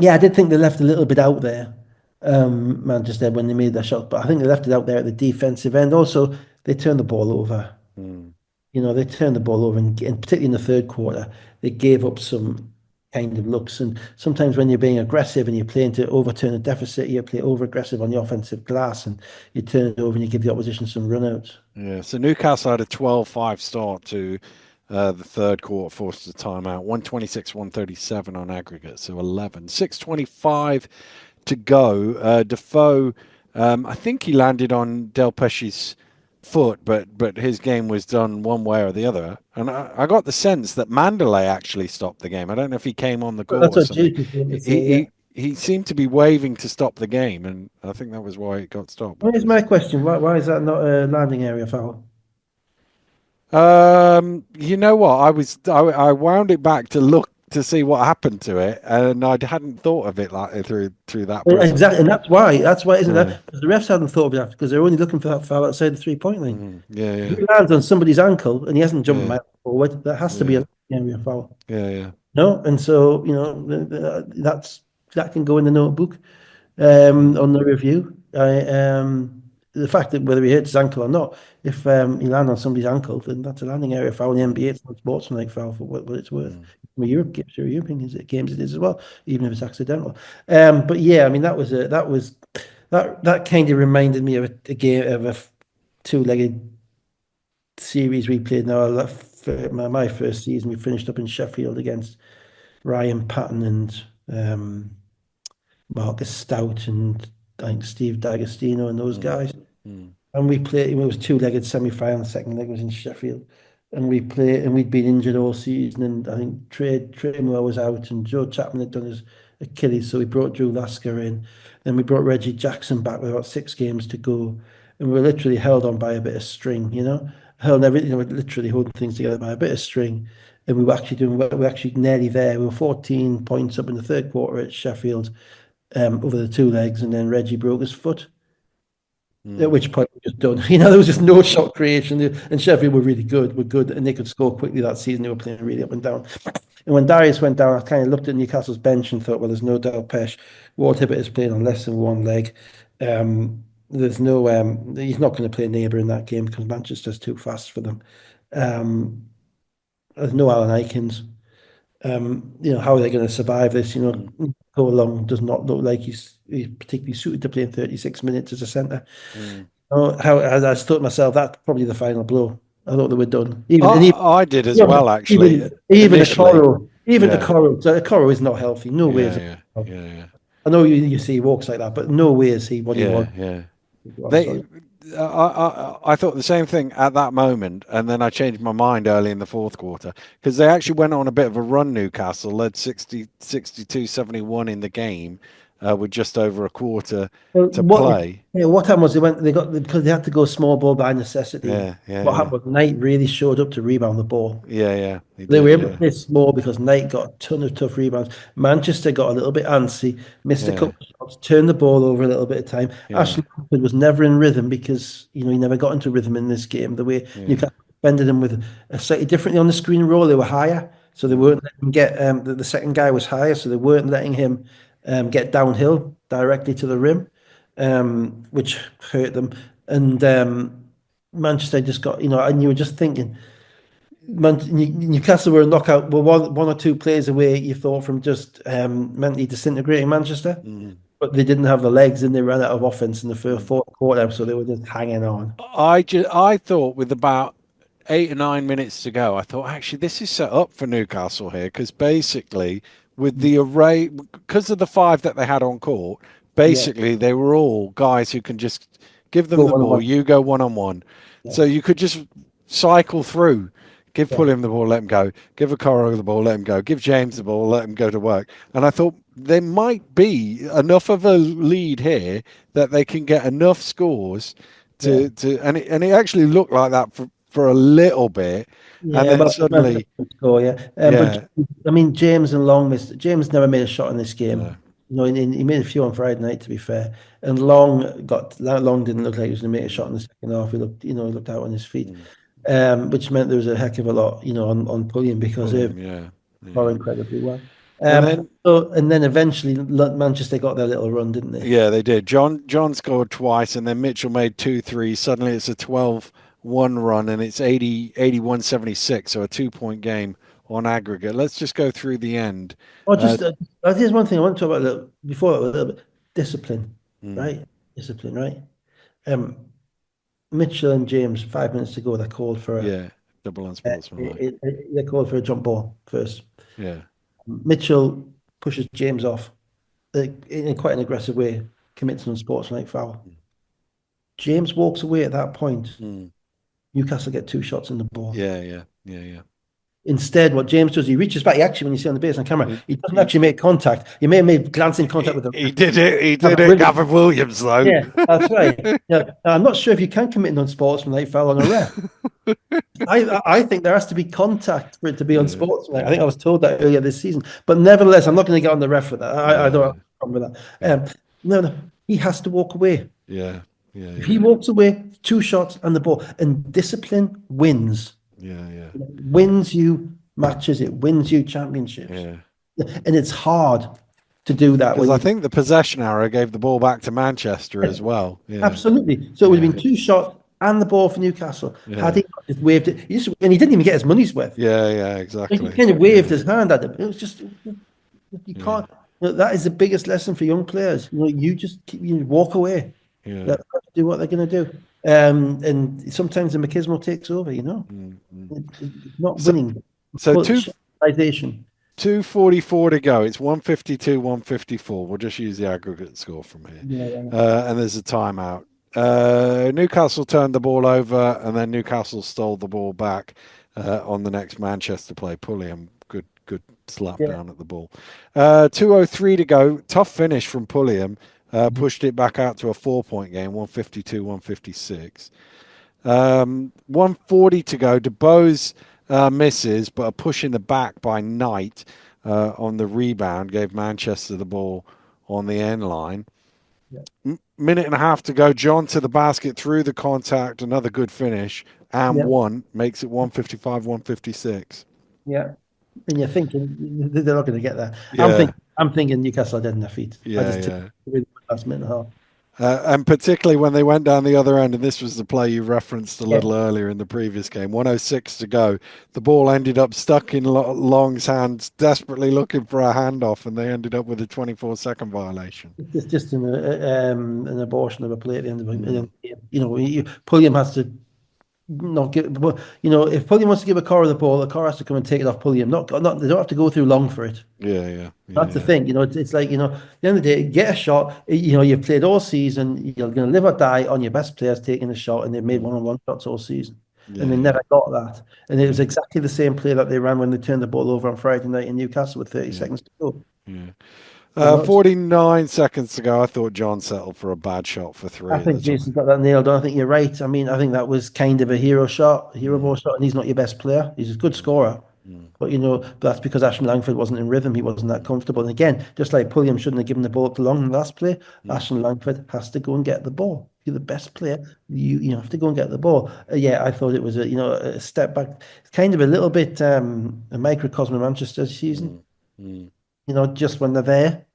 yeah, I did think they left a little bit out there, Manchester, when they made their shots, but I think they left it out there at the defensive end. Also, they turned the ball over Mm. They turned the ball over, and particularly in the third quarter, they gave up some kind of looks. And sometimes when you're being aggressive and you're playing to overturn a deficit, you play over aggressive on the offensive glass, and you turn it over and you give the opposition some runouts. Yeah, so Newcastle had a 12-5 start to the third quarter, forced a timeout. 126, 137 on aggregate, so 11. 6:25 to go. Defoe, I think he landed on Del Pesce's foot, but his game was done one way or the other. And I got the sense that Mandalay actually stopped the game. I don't know if he came on the court That's or what something. Juicy seemed to He say, yeah. he he seemed to be waving to stop the game, and I think that was why it got stopped. Here's Because my question. Why is that not a landing area foul? you know what? I wound it back to look to see what happened to it, and I hadn't thought of it like through that Well, prism. exactly, and that's why, isn't Yeah, that? Because the refs hadn't thought of that because they're only looking for that foul outside the 3-point line. yeah, If yeah, he lands on somebody's ankle and he hasn't jumped yeah, miles forward, that has to be yeah, a landing area foul. yeah, yeah. No, and so that can go in the notebook Mm, on the review. The fact that whether he hits his ankle or not, if he lands on somebody's ankle, then that's a landing area foul in the mm, NBA. It's not sportsmanlike foul for what it's worth. mm, I mean, Europe games, European games it is as well, even if it's accidental. But yeah, I mean that kind of reminded me of a game of a two-legged series we played. Now, for my first season, we finished up in Sheffield against Ryan Patton and Marcus Stout and I think Steve D'Agostino and those mm, guys. mm, And we played, it was two-legged semi-final, the second leg was in Sheffield. And we played, and we'd been injured all season. And I think Trey Moore was out and Joe Chapman had done his Achilles. So we brought Drew Lasker in. Then we brought Reggie Jackson back with about 6 games to go. And we were literally held on by a bit of string, held everything, we're literally holding things together by a bit of string. And we were actually nearly there. We were 14 points up in the third quarter at Sheffield over the two legs. And then Reggie broke his foot. At mm, which point we just done. There was just no shot creation. And Sheffield were good, and they could score quickly that season. They were playing really up and down. And when Darius went down, I kind of looked at Newcastle's bench and thought, well, there's no Del Pesh. Ward Hibbert is playing on less than one leg. There's no, he's not going to play neighbour in that game because Manchester's too fast for them. Um, there's no Alan Aikens. How are they going to survive this? mm, Go along does not look like he's particularly suited to playing 36 minutes as a centre. mm. Oh, how I just thought to myself that's probably the final blow. I thought they were done. Even and even I did as yeah, well, actually. even Initially, Okoro, even yeah, Okoro, so Okoro is not healthy. No way is yeah, he yeah, healthy. yeah, yeah, I know you see he walks like that, but no way is he what he was. yeah, yeah. I'm They, sorry. I thought the same thing at that moment, and then I changed my mind early in the fourth quarter because they actually went on a bit of a run. Newcastle led 62-71 in the game with just over a quarter Well, to play. what happened was they got because they had to go small ball by necessity. Yeah, yeah, What yeah, happened was Knight really showed up to rebound the ball. yeah, yeah. He They were did. able to Yeah, play small because Knight got a ton of tough rebounds. Manchester got a little bit antsy, missed a yeah, couple of shots, turned the ball over a little bit of time. yeah, Ashley Cooper was never in rhythm because he never got into rhythm in this game. The way yeah. Newcastle defended him with a slightly differently on the screen roll, they were higher, so they Mm, weren't letting him get the second guy was higher, so they weren't letting him get downhill directly to the rim, which hurt them. And Manchester just got and you were just thinking. Newcastle were a knockout, were one or two plays away, you thought, from just mentally disintegrating Manchester, mm, but they didn't have the legs and they ran out of offense in the mm. fourth quarter, so they were just hanging on. I thought with about 8 or 9 minutes to go, I thought actually this is set up for Newcastle here because basically with the array because of the five that they had on court, Yeah, basically they were all guys who can just give them go the one on ball, one. you go one on one, Yeah, so you could just cycle through. yeah, Pull him the ball, let him go. Give Okoro the ball, let him go. Give James the ball, let him go to work. And I thought there might be enough of a lead here that they can get enough scores yeah. and it actually looked like that for a little bit, and Yeah, then well, Manchester suddenly, can score, yeah. But yeah, I mean, James and Long missed. James never made a shot in this no, game. He made a few on Friday night, to be fair. And Long didn't look like he was going to make a shot in mm, the second half. He looked out on his feet, mm, which meant there was a heck of a lot, on pulling because pull they him, yeah, scored yeah, incredibly well. and Um, then and then eventually Manchester got their little run, didn't they? yeah, they did. John scored twice, and then Mitchell made 2 3. Suddenly it's a 12 one run, and it's 81-76, so a 2 point game on aggregate. Let's just go through the end. Or Uh, just here's one thing I want to talk about a little, before a little bit. Discipline, mm, right? Discipline, right? Um, Mitchell and James, 5 minutes to go, they called for a yeah, double unsportsmanlike. they called for a jump ball first. Yeah. Mitchell pushes James off in quite an aggressive way, commits an unsportsmanlike foul. James walks away at that point. Mm, Newcastle get two shots in the ball. yeah, yeah, yeah, yeah. Instead, what James does, he reaches back. He actually, when you see on the base on camera, He, he doesn't he, actually make contact. He may have made glancing contact with the he did it. He did Gavin it. Williams. Gavin Williams, though. Yeah, that's right. Yeah, now, I'm not sure if you can commit an unsportsmanlike foul on a ref. I think there has to be contact for it to be Yeah, unsportsmanlike. I yeah, think I was told that earlier this season. But nevertheless, I'm not going to get on the ref for that. I don't have yeah, a problem with yeah, that. No, no, he has to walk away. yeah, yeah, If yeah, he walks away, two shots and the ball, and discipline wins. yeah, yeah, It wins you matches, it wins you championships. yeah. And it's hard to do that Because when I you think the possession arrow gave the ball back to Manchester as well. Yeah, absolutely. So it would have yeah, been two shots and the ball for Newcastle. Had yeah, he not just waved it, and he didn't even get his money's worth. yeah, yeah. Like, he Exactly. kind of waved Yeah, his hand at him. It was just you yeah, can't. That is the biggest lesson for young players. You just walk away. yeah. Let them do what they're going to do. And sometimes the machismo takes over. Mm, mm. It's not So, winning. so two Socialization. 2:44 to go. It's 152, 154. We'll just use the aggregate score from here. Yeah, yeah, And there's a timeout. Newcastle turned the ball over, and then Newcastle stole the ball back on the next Manchester play. Pulliam, good slap yeah, down at the ball. 2:03 to go. Tough finish from Pulliam. mhm, Pushed it back out to a 4 point game, 152, 156. 140 to go. DeBose misses, but a push in the back by Knight on the rebound gave Manchester the ball on the end line. yeah, Minute and a half to go. John to the basket through the contact. Another good finish. And yeah, one makes it 155, 156. yeah. And you're thinking they're not going to get that. Yeah, I'm thinking Newcastle are dead in their feet. I yeah, just took yeah. the last minute and a half. And particularly when they went down the other end, and this was the play you referenced a Yeah, little earlier in the previous game, 106 to go. The ball ended up stuck in Long's hands, desperately looking for a handoff, and they ended up with a 24-second violation. it's just an abortion of a play at the end of Mm, the game. Pulliam has to not give. If Pulliam wants to give a Cora the ball, the Cora has to come and take it off Pulliam. Not they don't have to go through Long for it. yeah, yeah, yeah, That's the yeah. thing, it's like, at the end of the day, get a shot. You've played all season, you're going to live or die on your best players taking a shot, and they've made Mm, one-on-one shots all season. And yeah, they yeah, never got that. And it was yeah, exactly the same play that they ran when they turned the ball over on Friday night in Newcastle with 30 yeah, seconds to go. yeah. So 49 seconds to go. I thought John settled for a bad shot for I three at the think time. Jason's got that nailed on. I think you're right. I mean, I think that was kind of a hero shot, a hero Mm, ball shot, and he's not your best player. He's a good mm, scorer. mm, But that's because Ashton Langford wasn't in rhythm. He wasn't that mm, comfortable. And again, just like Pulliam shouldn't have given the ball up to Long in the last play, mm, Ashton Langford has to go and get the ball. You're the best player. You have to go and get the ball. Yeah, I thought it was a step back, kind of a little bit a microcosm of Manchester season. mm, mm. Just when they're there,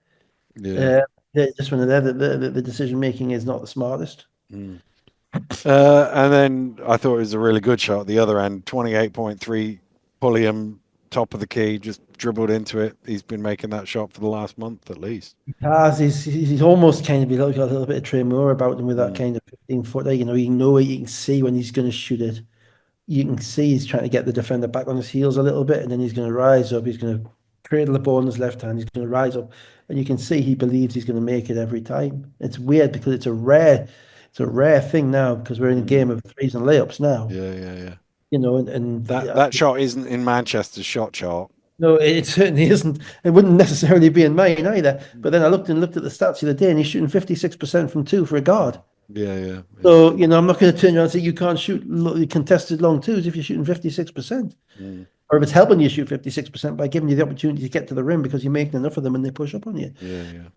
Yeah. uh, just when they're there, the decision making is not the smartest. Mm. And then I thought it was a really good shot at the other end. 28.3, Pulliam, top of the key, just dribbled into it. He's been making that shot for the last month at least. Has he's almost kind of got a little bit of Trey Moore about him with that Mm, kind of 15-footer. You can see when he's going to shoot it. You can see he's trying to get the defender back on his heels a little bit, and then he's going to rise up. He's going to cradle the ball in his left hand. He's going to rise up, and you can see he believes he's going to make it every time. It's weird because it's a rare thing now because we're in a mm. game of threes and layups now. Yeah, yeah, yeah. And That shot isn't in Manchester's shot chart. no, it certainly isn't. It wouldn't necessarily be in mine either. But then I looked at the stats the other day, and he's shooting 56% from two for a guard. Yeah, yeah, yeah. So, I'm not going to turn around and say you can't shoot contested long twos if you're shooting 56%. Mm, Or if it's helping you shoot 56% by giving you the opportunity to get to the rim because you're making enough of them and they push up on you. yeah, yeah.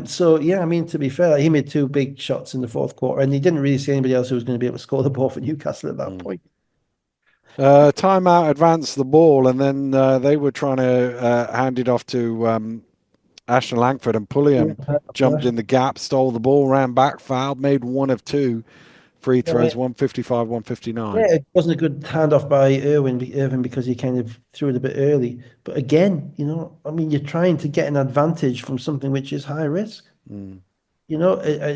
So yeah, I mean, to be fair, he made two big shots in the fourth quarter, and he didn't really see anybody else who was going to be able to score the ball for Newcastle at that Mm. point. Timeout advanced the ball, and then they were trying to hand it off to Ashton Langford, and Yeah, Pulliam jumped in the gap, stole the ball, ran back, fouled, made one of two free I mean, throws, 155, yeah, 159. it wasn't a good handoff by Irvin because he kind of threw it a bit early. But again, I mean, you're trying to get an advantage from something which is high risk. Mm,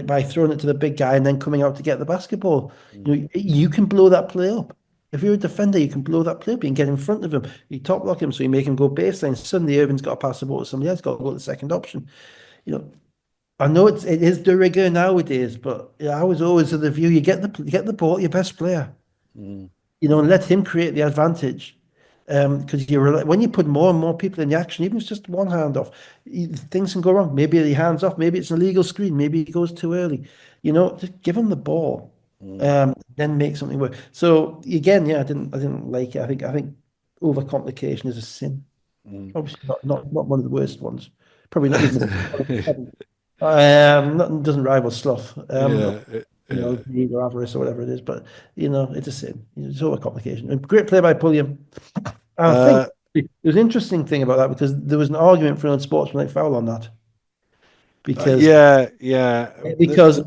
By throwing it to the big guy and then coming out to get the basketball. mm, You can blow that play up. If you're a defender, you can blow that play up. You can get in front of him. You top lock him, so you make him go baseline. Suddenly, Irvin's got to pass the ball to somebody else. Got to go to the second option. You know, I know it is de rigueur nowadays, but I was always of the view you get the ball to your best player, mm, and let him create the advantage. Because when you put more and more people in the action, even if it's just one hand off, things can go wrong. Maybe the hands off, maybe it's an illegal screen, maybe he goes too early. Just give him the ball, mm, then make something work. So again, yeah, I didn't like it. I think overcomplication is a sin. mm. Obviously, not one of the worst ones. Probably not even. Nothing doesn't rival sloth. Yeah, Greed or avarice or whatever it is, but it's a sin. It's overcomplication. And great play by Pulliam. I think uh, there's an interesting thing about that because there was an argument for an unsportsmanlike foul on that because yeah, yeah, because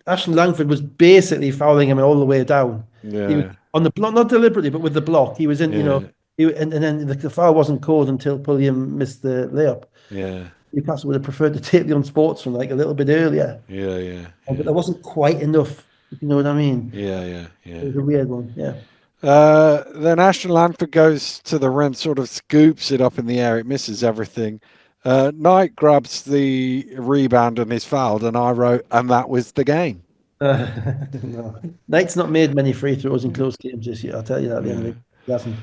Ashton Langford was basically fouling him all the way down. He was yeah, on the block, not deliberately, but with the block. He was in, yeah, and then the foul wasn't called until Pulliam missed the layup. yeah, Newcastle would have preferred to take the unsportsman like a little bit earlier, yeah, yeah, but yeah, there wasn't quite enough. If you know what I mean? yeah, yeah, It yeah. was a weird one. Yeah. Then Ashton Langford goes to the rim, sort of scoops it up in the air. It misses everything. Knight grabs the rebound and is fouled, and I wrote, and that was the game. No. Knight's not made many free throws in close games this year. I'll tell you that at the end of Yeah. it. He hasn't.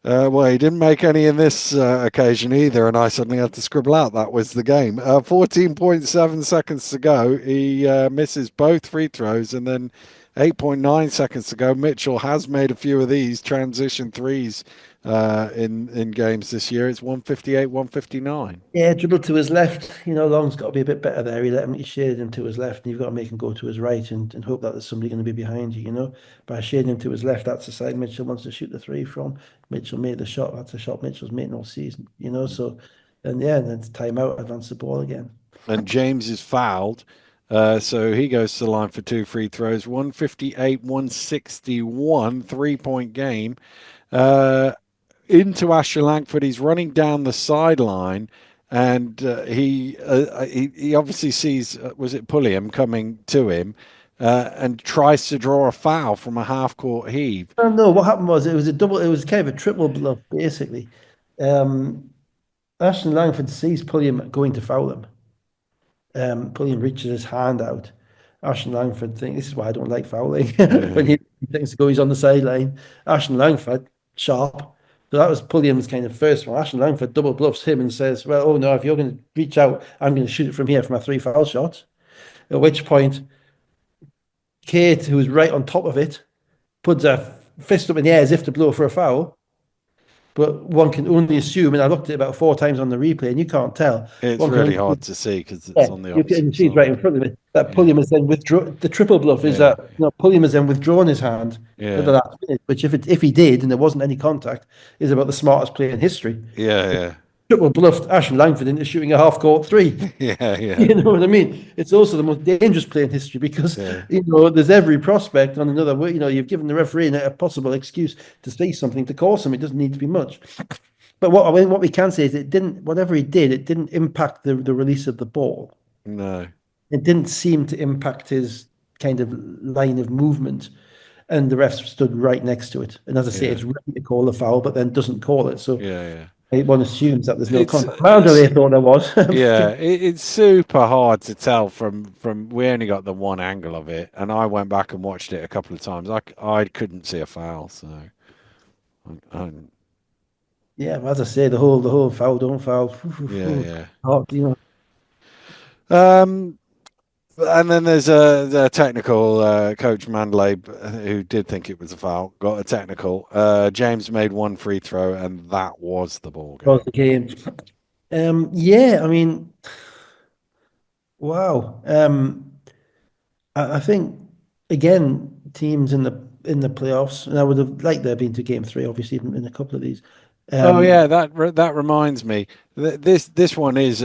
Well, he didn't make any in this occasion either, and I suddenly had to scribble out that was the game. 14.7 seconds to go. He misses both free throws, and then 8.9 seconds to go. Mitchell has made a few of these transition threes in games this year. It's 158, 159. Yeah, dribble to his left. Long's got to be a bit better there. He shaded him to his left, and you've got to make him go to his right and hope that there's somebody going to be behind you. By shading him to his left, that's the side Mitchell wants to shoot the three from. Mitchell made the shot. That's a shot Mitchell's made all season. So, and yeah, and then it's time out, advance the ball again. And James is fouled. So he goes to the line for two free throws. 158, 161, 3-point game. Uh, Into Asher Langford. He's running down the sideline, and he obviously sees was it Pulliam coming to him, and tries to draw a foul from a half court heave. I don't know what happened was it was kind of a triple bluff basically. Um, Ashton Langford sees Pulliam going to foul him. Pulliam reaches his hand out. Ashton Langford thinks this is why I don't like fouling. When Yeah, he thinks to go, he's on the sideline. Ashton Langford, sharp. So that was Pulliam's kind of first one. Ashton Langford double bluffs him and says, well, oh no, if you're going to reach out, I'm going to shoot it from here for my three foul shots. At which point, Kate, who was right on top of it, puts her fist up in the air as if to blow for a foul. But one can only assume, and I looked at it about four times on the replay, and you can't tell. it's One can really only hard to see because it's Yeah, on the you opposite can see right in side. front of it. That Yeah, Pulliam has then withdraw. The triple bluff is yeah, that Pulliam has then withdrawn his hand at the yeah, last minute, which if he did and there wasn't any contact, is about the smartest player in history. yeah, Triple bluffed Ashton Langford into shooting a half court three. yeah, yeah, You know what I mean? It's also the most dangerous play in history because yeah, there's every prospect on another way. You've given the referee a possible excuse to say something to call something. It doesn't need to be much. But what we can say is it didn't. Whatever he did, it didn't impact the release of the ball. no, It didn't seem to impact his kind of line of movement, and the ref stood right next to it. And as I say, yeah, it's ready to call the foul, but then doesn't call it. So yeah, yeah. one assumes that there's no It's contact. Mounder, they thought there was. yeah, it's super hard to tell from we only got the one angle of it, and I went back and watched it a couple of times. I couldn't see a foul, so I, Yeah, as I say, the whole foul, don't foul. yeah, yeah. Hard, Um, and then there's a technical coach Mandley who did think it was a foul, got a technical. James made one free throw, and that was the ball was game. the game. Yeah, I mean, wow. I think again, teams in the playoffs, and I would have liked there been to game three, obviously, in a couple of these. Oh yeah, that reminds me. This one is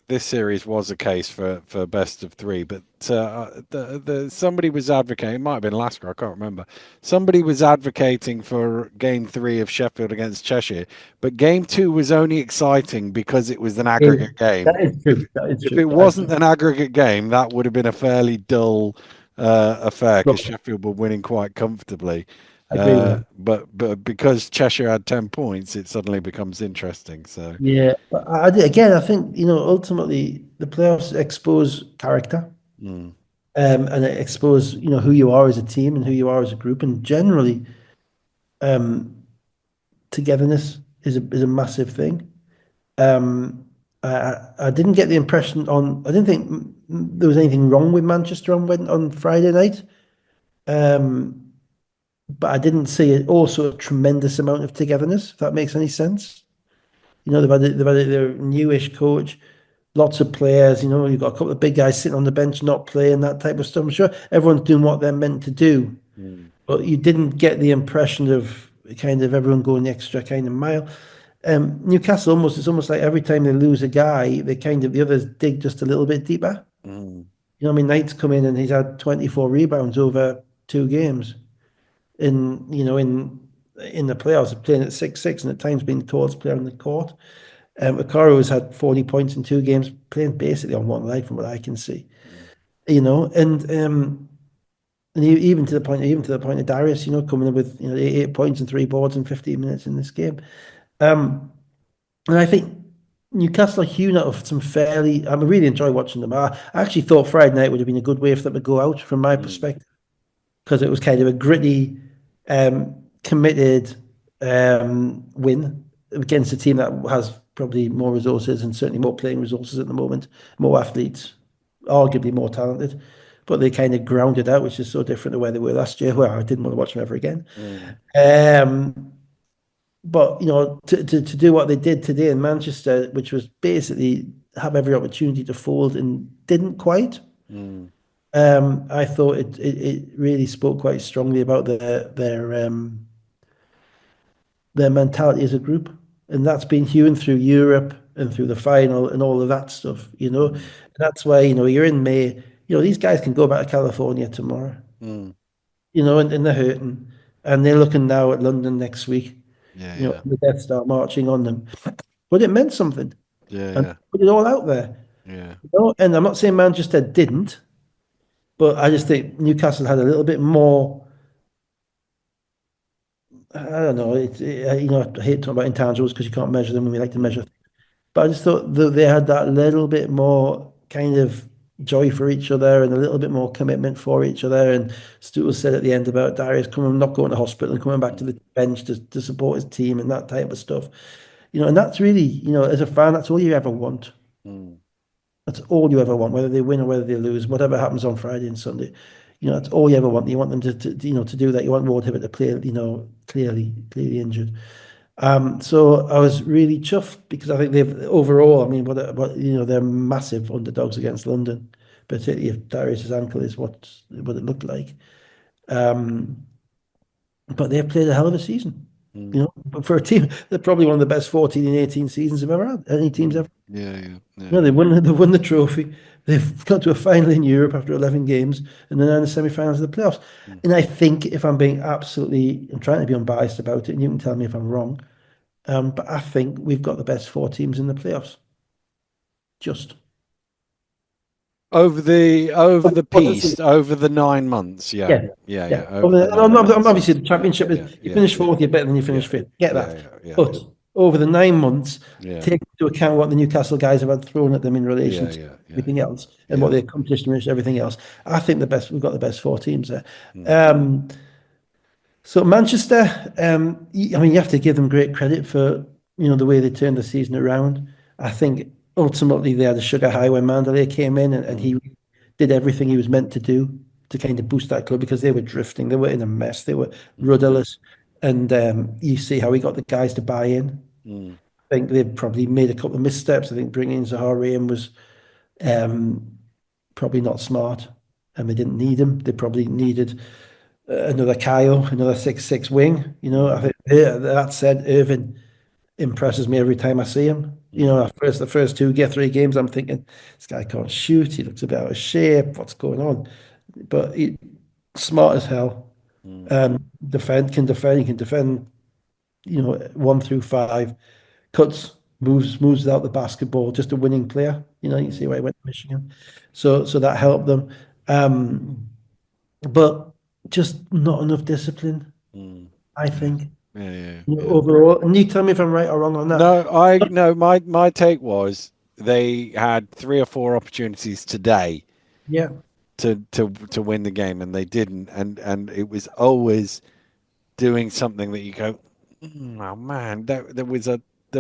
this series was a case for best of three, but the somebody was advocating. It might have been Lasker, I can't remember. Somebody was advocating for game three of Sheffield against Cheshire, but game two was only exciting because it was an Is- aggregate game. That is If true. That is if true. it wasn't an aggregate game, that would have been a fairly dull affair because Look, Sheffield were winning quite comfortably. I agree with that. But because Cheshire had 10 points, it suddenly becomes interesting. So, Yeah, but again, I think ultimately the playoffs expose character, mm, and it expose who you are as a team and who you are as a group, and generally, um, togetherness is a massive thing. I didn't get the impression I didn't think there was anything wrong with Manchester on Friday night, um, but I didn't see also a tremendous amount of togetherness. If that makes any sense. They've had their newish coach, lots of players. You've got a couple of big guys sitting on the bench not playing, that type of stuff. I'm sure everyone's doing what they're meant to do, mm, but you didn't get the impression of kind of everyone going the extra kind of mile. Newcastle it's almost like every time they lose a guy, the others dig just a little bit deeper. mm, I mean, Knight's come in and he's had 24 rebounds over 2 games in the playoffs, playing at 6-6 and at times being the tallest player on the court. Okaro has had 40 points in 2 games, playing basically on one leg from what I can see. mm, Even to the point of Darius, coming in with 8 points and 3 boards in 15 minutes in this game. Um, and I think Newcastle are hewn out of some fairly. I really enjoy watching them. I actually thought Friday night would have been a good way for them to go out, from my mm, perspective, because it was kind of a gritty, committed win against a team that has probably more resources and certainly more playing resources at the moment, more athletes, arguably more talented. But they kind of grounded out, which is so different to where they were last year, where I didn't want to watch them ever again. mm, Um, but to do what they did today in Manchester, which was basically have every opportunity to fold and didn't quite. mm, I thought it really spoke quite strongly about their mentality as a group, and that's been hewn through Europe and through the final and all of that stuff. mm, That's why you're in May. These guys can go back to California tomorrow. mm. And they're hurting, and they're looking now at London next week. Yeah, yeah, The Death Star marching on them, but it meant something, yeah, and yeah, put it all out there. yeah. And I'm not saying Manchester didn't, but I just think Newcastle had a little bit more. I don't know. I hate talking about intangibles because you can't measure them, and we like to Mm, measure. But I just thought that they had that little bit more kind of joy for each other and a little bit more commitment for each other. And Stu said at the end about Darius coming, not going to hospital and coming back to mm, the bench to support his team and that type of stuff. And that's really, as a fan, that's all you ever want. mm, That's all you ever want, whether they win or whether they lose, whatever happens on Friday and Sunday. That's all you ever want. You want them to do that. You want Ward Hibbert to play, clearly injured. So I was really chuffed because I think they've overall, I mean, they're massive underdogs against London, particularly if Darius's ankle is what it looked like. Um, but they've played a hell of a season. mm, But for a team, they're probably one of the best 14 and 18 seasons I've ever had. Any team's mm. ever. Yeah, yeah, yeah, No, they won the trophy. They've got to a final in Europe after 11 games, and then in the semi-finals of the playoffs. mm. And I think if I'm trying to be unbiased about it, and you can tell me if I'm wrong, but I think we've got the best 4 teams in the playoffs. Just. Over the What's the season? piece, over the 9 months. Yeah, Yeah, yeah, yeah. yeah. Over the And 9 months. obviously, Yes. the Yeah, championship yeah, is you yeah, finish yeah, fourth, you're better than you finish yeah, fifth. Get yeah, that. yeah, yeah, But over the 9 months, yeah, take into account what the Newcastle guys have had thrown at them in relation yeah, to yeah, yeah, everything else and what yeah. they accomplished and everything else. I think we've got the best 4 teams there. Mm, Um, so Manchester, I mean, you have to give them great credit for the way they turned the season around. I think ultimately they had a sugar high when Mandalay came in, and mm, he did everything he was meant to do to kind of boost that club because they were drifting, they were in a mess, they were mm, rudderless, and you see how he got the guys to buy in. mm, I think they probably made a couple of missteps. I think bringing in Zahari in was um, probably not smart, and they didn't need him. They probably needed another Kyle, another 6'6" wing. I Mm, think, yeah, that said, Irving impresses me every time I see him. mm, The first two, get three games, I'm thinking, this guy can't shoot. He looks a bit out of shape. What's going on? But smart as hell. mm, Defend. He can defend, 1 through 5. Cuts, moves out the basketball. Just a winning player. You see why mm, he went to Michigan. So that helped them. Um, but just not enough discipline, mm. I Yeah, think. yeah, yeah, yeah. Overall. And you tell me if I'm right or wrong on that. No, I no. My take was they had three or four opportunities today Yeah. to win the game, and they didn't. And it was always doing something that you go, oh man, there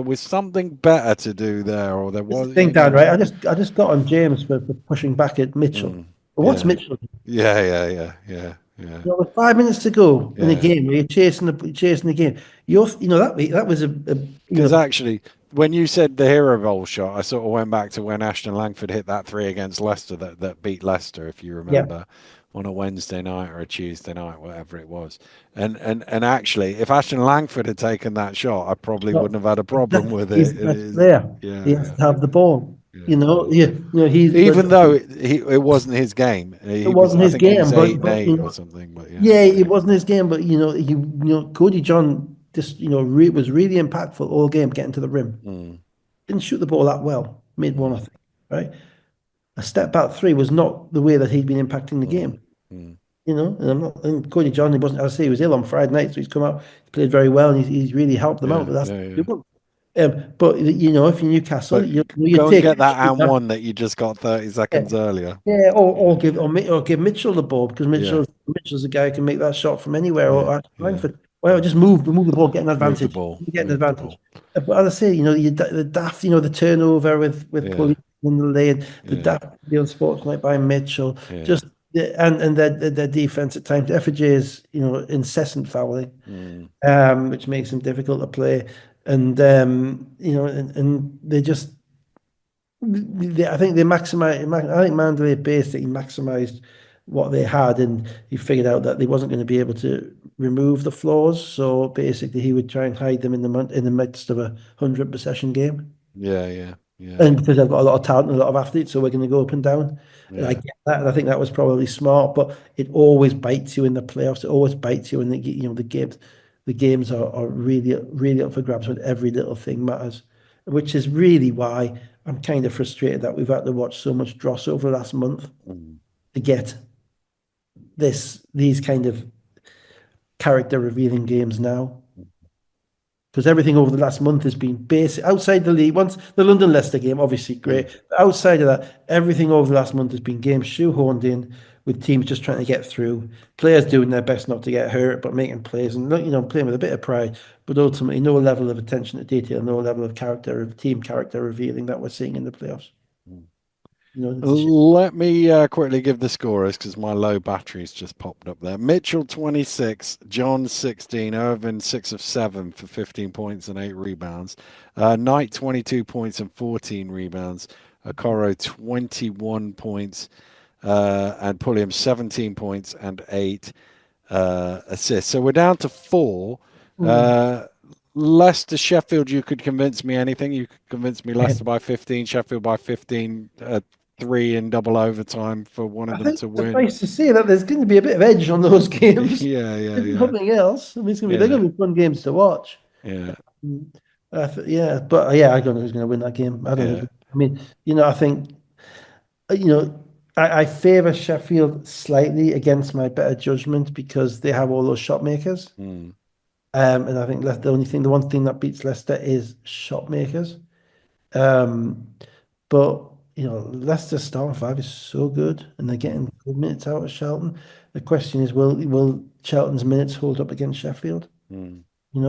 was something better to do there, or there This is was, the thing, Dan, right? I just got on James for pushing back at Mitchell. mm, But what's yeah, Mitchell? yeah, yeah, yeah, yeah, yeah, With 5 minutes to go in a yeah. game where you're chasing the game, that was a Because actually, when you said the hero bowl shot, I sort of went back to when Ashton Langford hit that three against Leicester that beat Leicester, if you yeah, remember, on a Wednesday night or a Tuesday night, whatever it was. And actually, if Ashton Langford had taken that shot, I probably not wouldn't have had a problem with he's it. the It best is, player. yeah, He has yeah, to have the ball. yeah, yeah. He's but Even though it wasn't his game, it he was. wasn't I his think he was game. eight But and eight or something. But yeah, yeah, it wasn't his game. But Cody John just was really impactful all game getting to the rim. mm, Didn't shoot the ball that well. Made one, I mm, think. Right, a step back three was not the way that he'd been impacting the mm, game. mm. And I'm not, and Cody John, he wasn't, as I say, he was ill on Friday night, so he's come out, he played very well, and he's really helped them out. Yeah, But that's yeah, yeah. good. But if you're Newcastle, But you go and take get that issue with and that. one that you just got 30 Yeah, seconds earlier. yeah, Yeah, or give Mitchell the ball because yeah, Mitchell's the guy who can make that shot from anywhere. yeah, Or yeah, Langford. Well, yeah. just move the ball, get an Move the advantage. ball, Get an move the advantage. ball. But as I say, the daft, the turnover with Yeah, Pulley in the lane, the yeah, daft the unsportsmanlike by Mitchell, yeah. just and their defense at times. FJ's incessant fouling, Mm, which makes them difficult to play, and and they just I think they maximize. I think Mandalay basically maximized what they had, and he figured out that they wasn't going to be able to remove the flaws. So basically, he would try and hide them in the midst of 100 possession game. yeah, yeah, yeah, And because I've got a lot of talent and a lot of athletes, so we're going to go up and down. And I yeah. get that, and I think that was probably smart. But it always bites you in the playoffs. It always bites you in the games. The games are really really up for grabs when every little thing matters, which is really why I'm kind of frustrated that we've had to watch so much dross over the last month Mm, to get these kind of character revealing games now. Because everything over the last month has been basic outside the league. Once the London Leicester game, obviously mm, great. But outside of that, everything over the last month has been games shoehorned in with teams just trying to get through, players doing their best not to get hurt, but making plays and playing with a bit of pride. But ultimately, no level of attention to detail, no level of team character revealing that we're seeing in the playoffs. mm. It's a shame. Let me quickly give the scorers because my low batteries just popped up there. Mitchell 26, John 16, Irvin 6 of 7 for 15 points and 8 rebounds. Knight 22 points and 14 rebounds. Okoro 21 points and Pulliam 17 points and 8 assists. So we're down to 4. Mm. Uh, Leicester, Sheffield, you could convince me anything. You could convince me Yeah. Leicester by 15, Sheffield by 15, 3 in double overtime for one of I them think to win. suffice to say that there's going to be a bit of edge on those games. Yeah, yeah, If yeah, nothing else, I mean, they're yeah, going to be fun games to watch. yeah, Mm. Yeah, but yeah, I don't know who's going to win that game. I don't yeah. know. I mean, I think uh, you know, I favour Sheffield slightly against my better judgment because they have all those shot makers. Mm, And I think that's the one thing that beats Leicester is shot makers. Um, but Leicester's starting five is so good, and they're mm, getting good minutes out of Charlton. The question is, will Charlton's minutes hold up against Sheffield? mm, And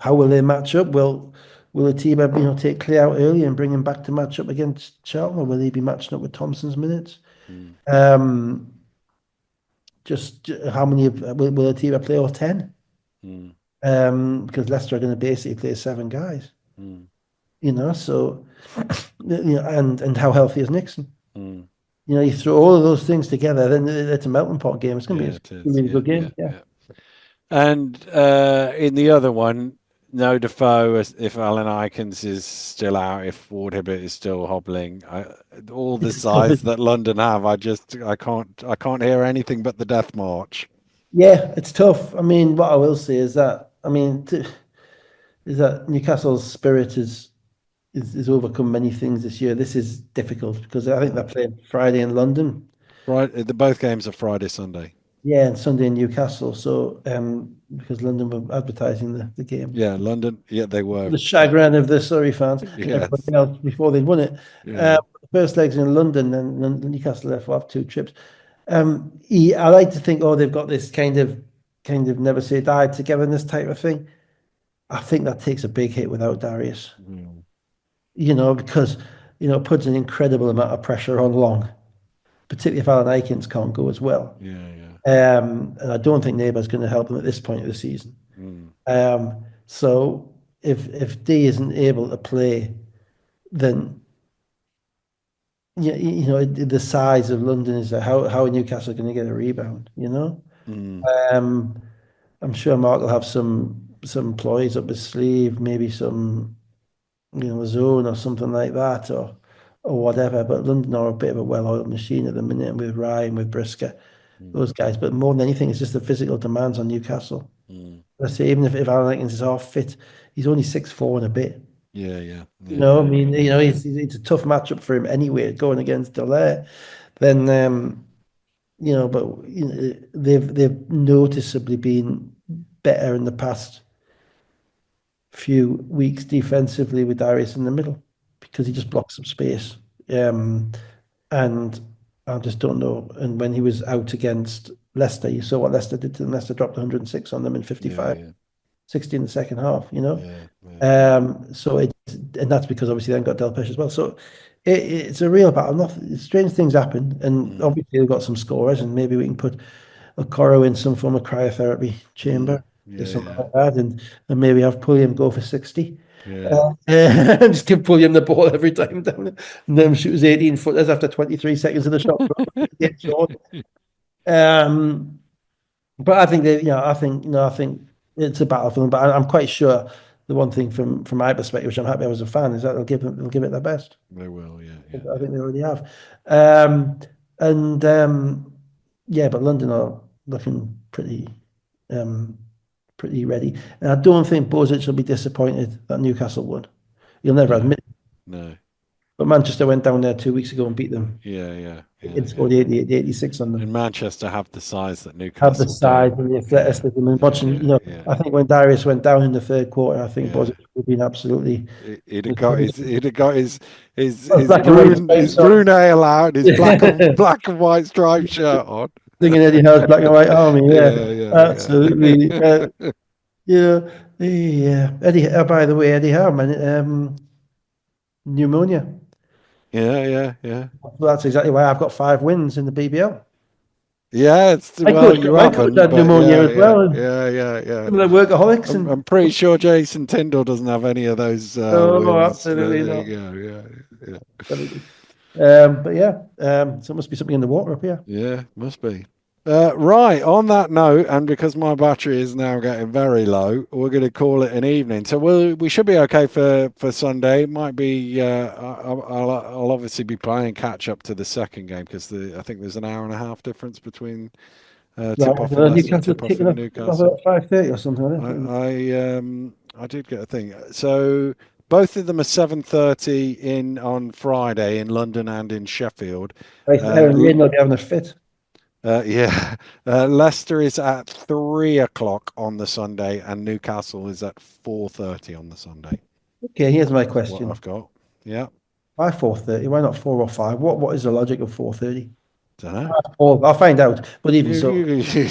how will they match up? Will Atiba, take Clay out early and bring him back to match up against Charlton, or will he be matching up with Thompson's minutes? mm, Um, how many will Atiba play all 10? mm, Because Leicester are going to basically play 7 guys, mm, so and how healthy is Nixon? mm. You know, you throw all of those things together, then it's a melting pot game. It's going to be Yeah, a it is. really Yeah, good yeah, game. Yeah. yeah. And in the other one, no Defoe if Alan Ikens is still out, if Ward Hibbert is still hobbling. All the It's tough. sides that London have, I can't hear anything but the death march. Yeah, it's tough. I mean, what I will say is that is that Newcastle's spirit is overcome many things this year. This is difficult because I think they're Mm. playing Friday in London, Right, both games are Friday, Sunday. yeah, and Sunday in Newcastle. So because London were advertising the game, Yeah, London. Yeah, they were. the chagrin of the Surrey fans and Yes. everybody else before they'd won it. Yeah. The first leg's in London, then Newcastle therefore have two trips. I like to think, oh, they've got this kind of never say die togetherness type of thing. I think that takes a big hit without Darius, Mm. because it puts an incredible amount of pressure on Long, particularly if Alan Aikens can't go as well. Yeah, yeah. And I don't think Neighbour's going to help them at this point of the season. Mm. So if D isn't able to play, then the size of London is how are Newcastle going to get a rebound? Mm. Um, I'm sure Mark will have some ploys up his sleeve, maybe some zone or something like that, or whatever. But London are a bit of a well-oiled machine at the minute with Ryan, with Brisker, Mm. those guys. But more than anything, it's just the physical demands on Newcastle. Mm. Let's say even if Aaron Atkins is half fit, he's only 6'4" and a bit. Yeah, yeah, You yeah, know, I yeah. mean, it's a tough matchup for him anyway, going against Delaire. Then, but they've noticeably been better in the past few weeks defensively with Darius in the middle because he just blocks some space. Um, and I just don't know. And when he was out against Leicester, you saw what Leicester did to them. Leicester dropped 106 on them in Yeah, 55, yeah, 60 in the second half. yeah, yeah. So and that's because obviously then got Delpesh as well. So it's a real battle. Nothing, strange things happen, and Mm. obviously they've got some scorers, and maybe we can put a Coro in some form of cryotherapy Mm. chamber or Yeah, something yeah, like that, and maybe have Pulliam go for 60. yeah, Just give Pulliam the ball every time down, and then shoot his 18-footers after 23 seconds of the shot. Get short. Um, but I think that, I think it's a battle for them. But I'm quite sure the one thing from my perspective, which I'm happy I was a fan, is that they'll give it their best. they will. Yeah, yeah, I yeah. think they already have. Um, and yeah, but London are looking um, pretty ready. And I don't think Bozic will be disappointed that Newcastle won. You'll never No, admit it. no. But Manchester went down there 2 weeks ago and beat them Yeah, yeah, yeah, and yeah. scored 88, 86 on And them. Manchester have the size that Have the Newcastle size don't. and the Yeah, athleticism and yeah, watching, yeah, yeah, I think when Darius went down in the third quarter, I think yeah. Bozic would have been absolutely He'd have with got he'd have got his black and white rune stripes his on. rune ale out, his black and white striped shirt on. Singing Eddie Howe's Black and White Army, yeah, Yeah, yeah, absolutely. yeah. Yeah. Eddie, by the way, Eddie Howe, man, pneumonia. Yeah, yeah, yeah. Well, that's exactly why I've got 5 wins in the BBL. Yeah, well, you My coach haven't, had but pneumonia yeah, as yeah, well. And yeah, yeah, yeah. some of the workaholics I'm and pretty sure Jason Tyndall doesn't have any of those no, wins. But absolutely there not. you go. Yeah, yeah, Absolutely. But yeah, so it must be something in the water up here. yeah. Must be. Right. On that note, and because my battery is now getting very low, we're going to call it an evening. So we should be okay for Sunday. It might be. I'll obviously be playing catch up to the second game because I think there's an hour and a half difference between Right, tip off in Leicester and Newcastle tip off kicking in off Newcastle. at 5:30 or something. I think. I did get a thing. So both of them are 7:30 in on Friday in London and in Sheffield. Right, Aaron Rain will be having a fit. Yeah, Leicester is at 3 o'clock on the Sunday, and Newcastle is at 4:30 on the Sunday. Okay, here's my Is what I've question. got. Yeah, Why 4:30? Why not 4 or 5? What is the logic of 4:30? don't know. Well, I'll find out. But even so,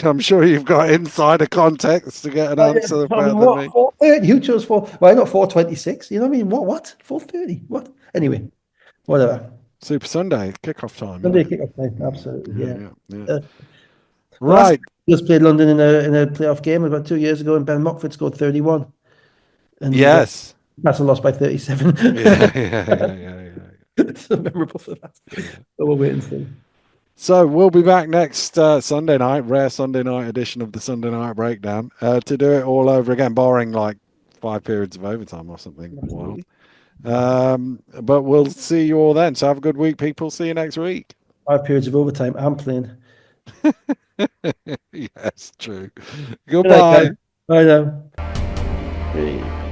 I'm sure you've got insider context to get an yeah, answer I better mean, than what me. 4:30? Who chose 4? Why not 4:26? You know what I mean? What? 4:30? What? Anyway, whatever. Super Sunday kickoff time, isn't Sunday it? kickoff time. Mm, Absolutely, yeah, yeah. yeah, yeah. Uh, the last Right. just played London in a playoff game about 2 years ago, and Ben Mockford scored 31, and Yes. Newcastle lost by 37. Yeah, yeah, yeah, yeah, yeah, So memorable for that. yeah. So we'll wait and see. So we'll be back next Sunday night, rare Sunday night edition of the Sunday Night Breakdown, to do it all over again, barring like 5 periods of overtime or something wild. Absolutely. But we'll see you all then. So have a good week, people. See you next week. 5 periods of overtime. I'm playing. Yes, true. Good night, guys. Goodbye. Bye now. Hey.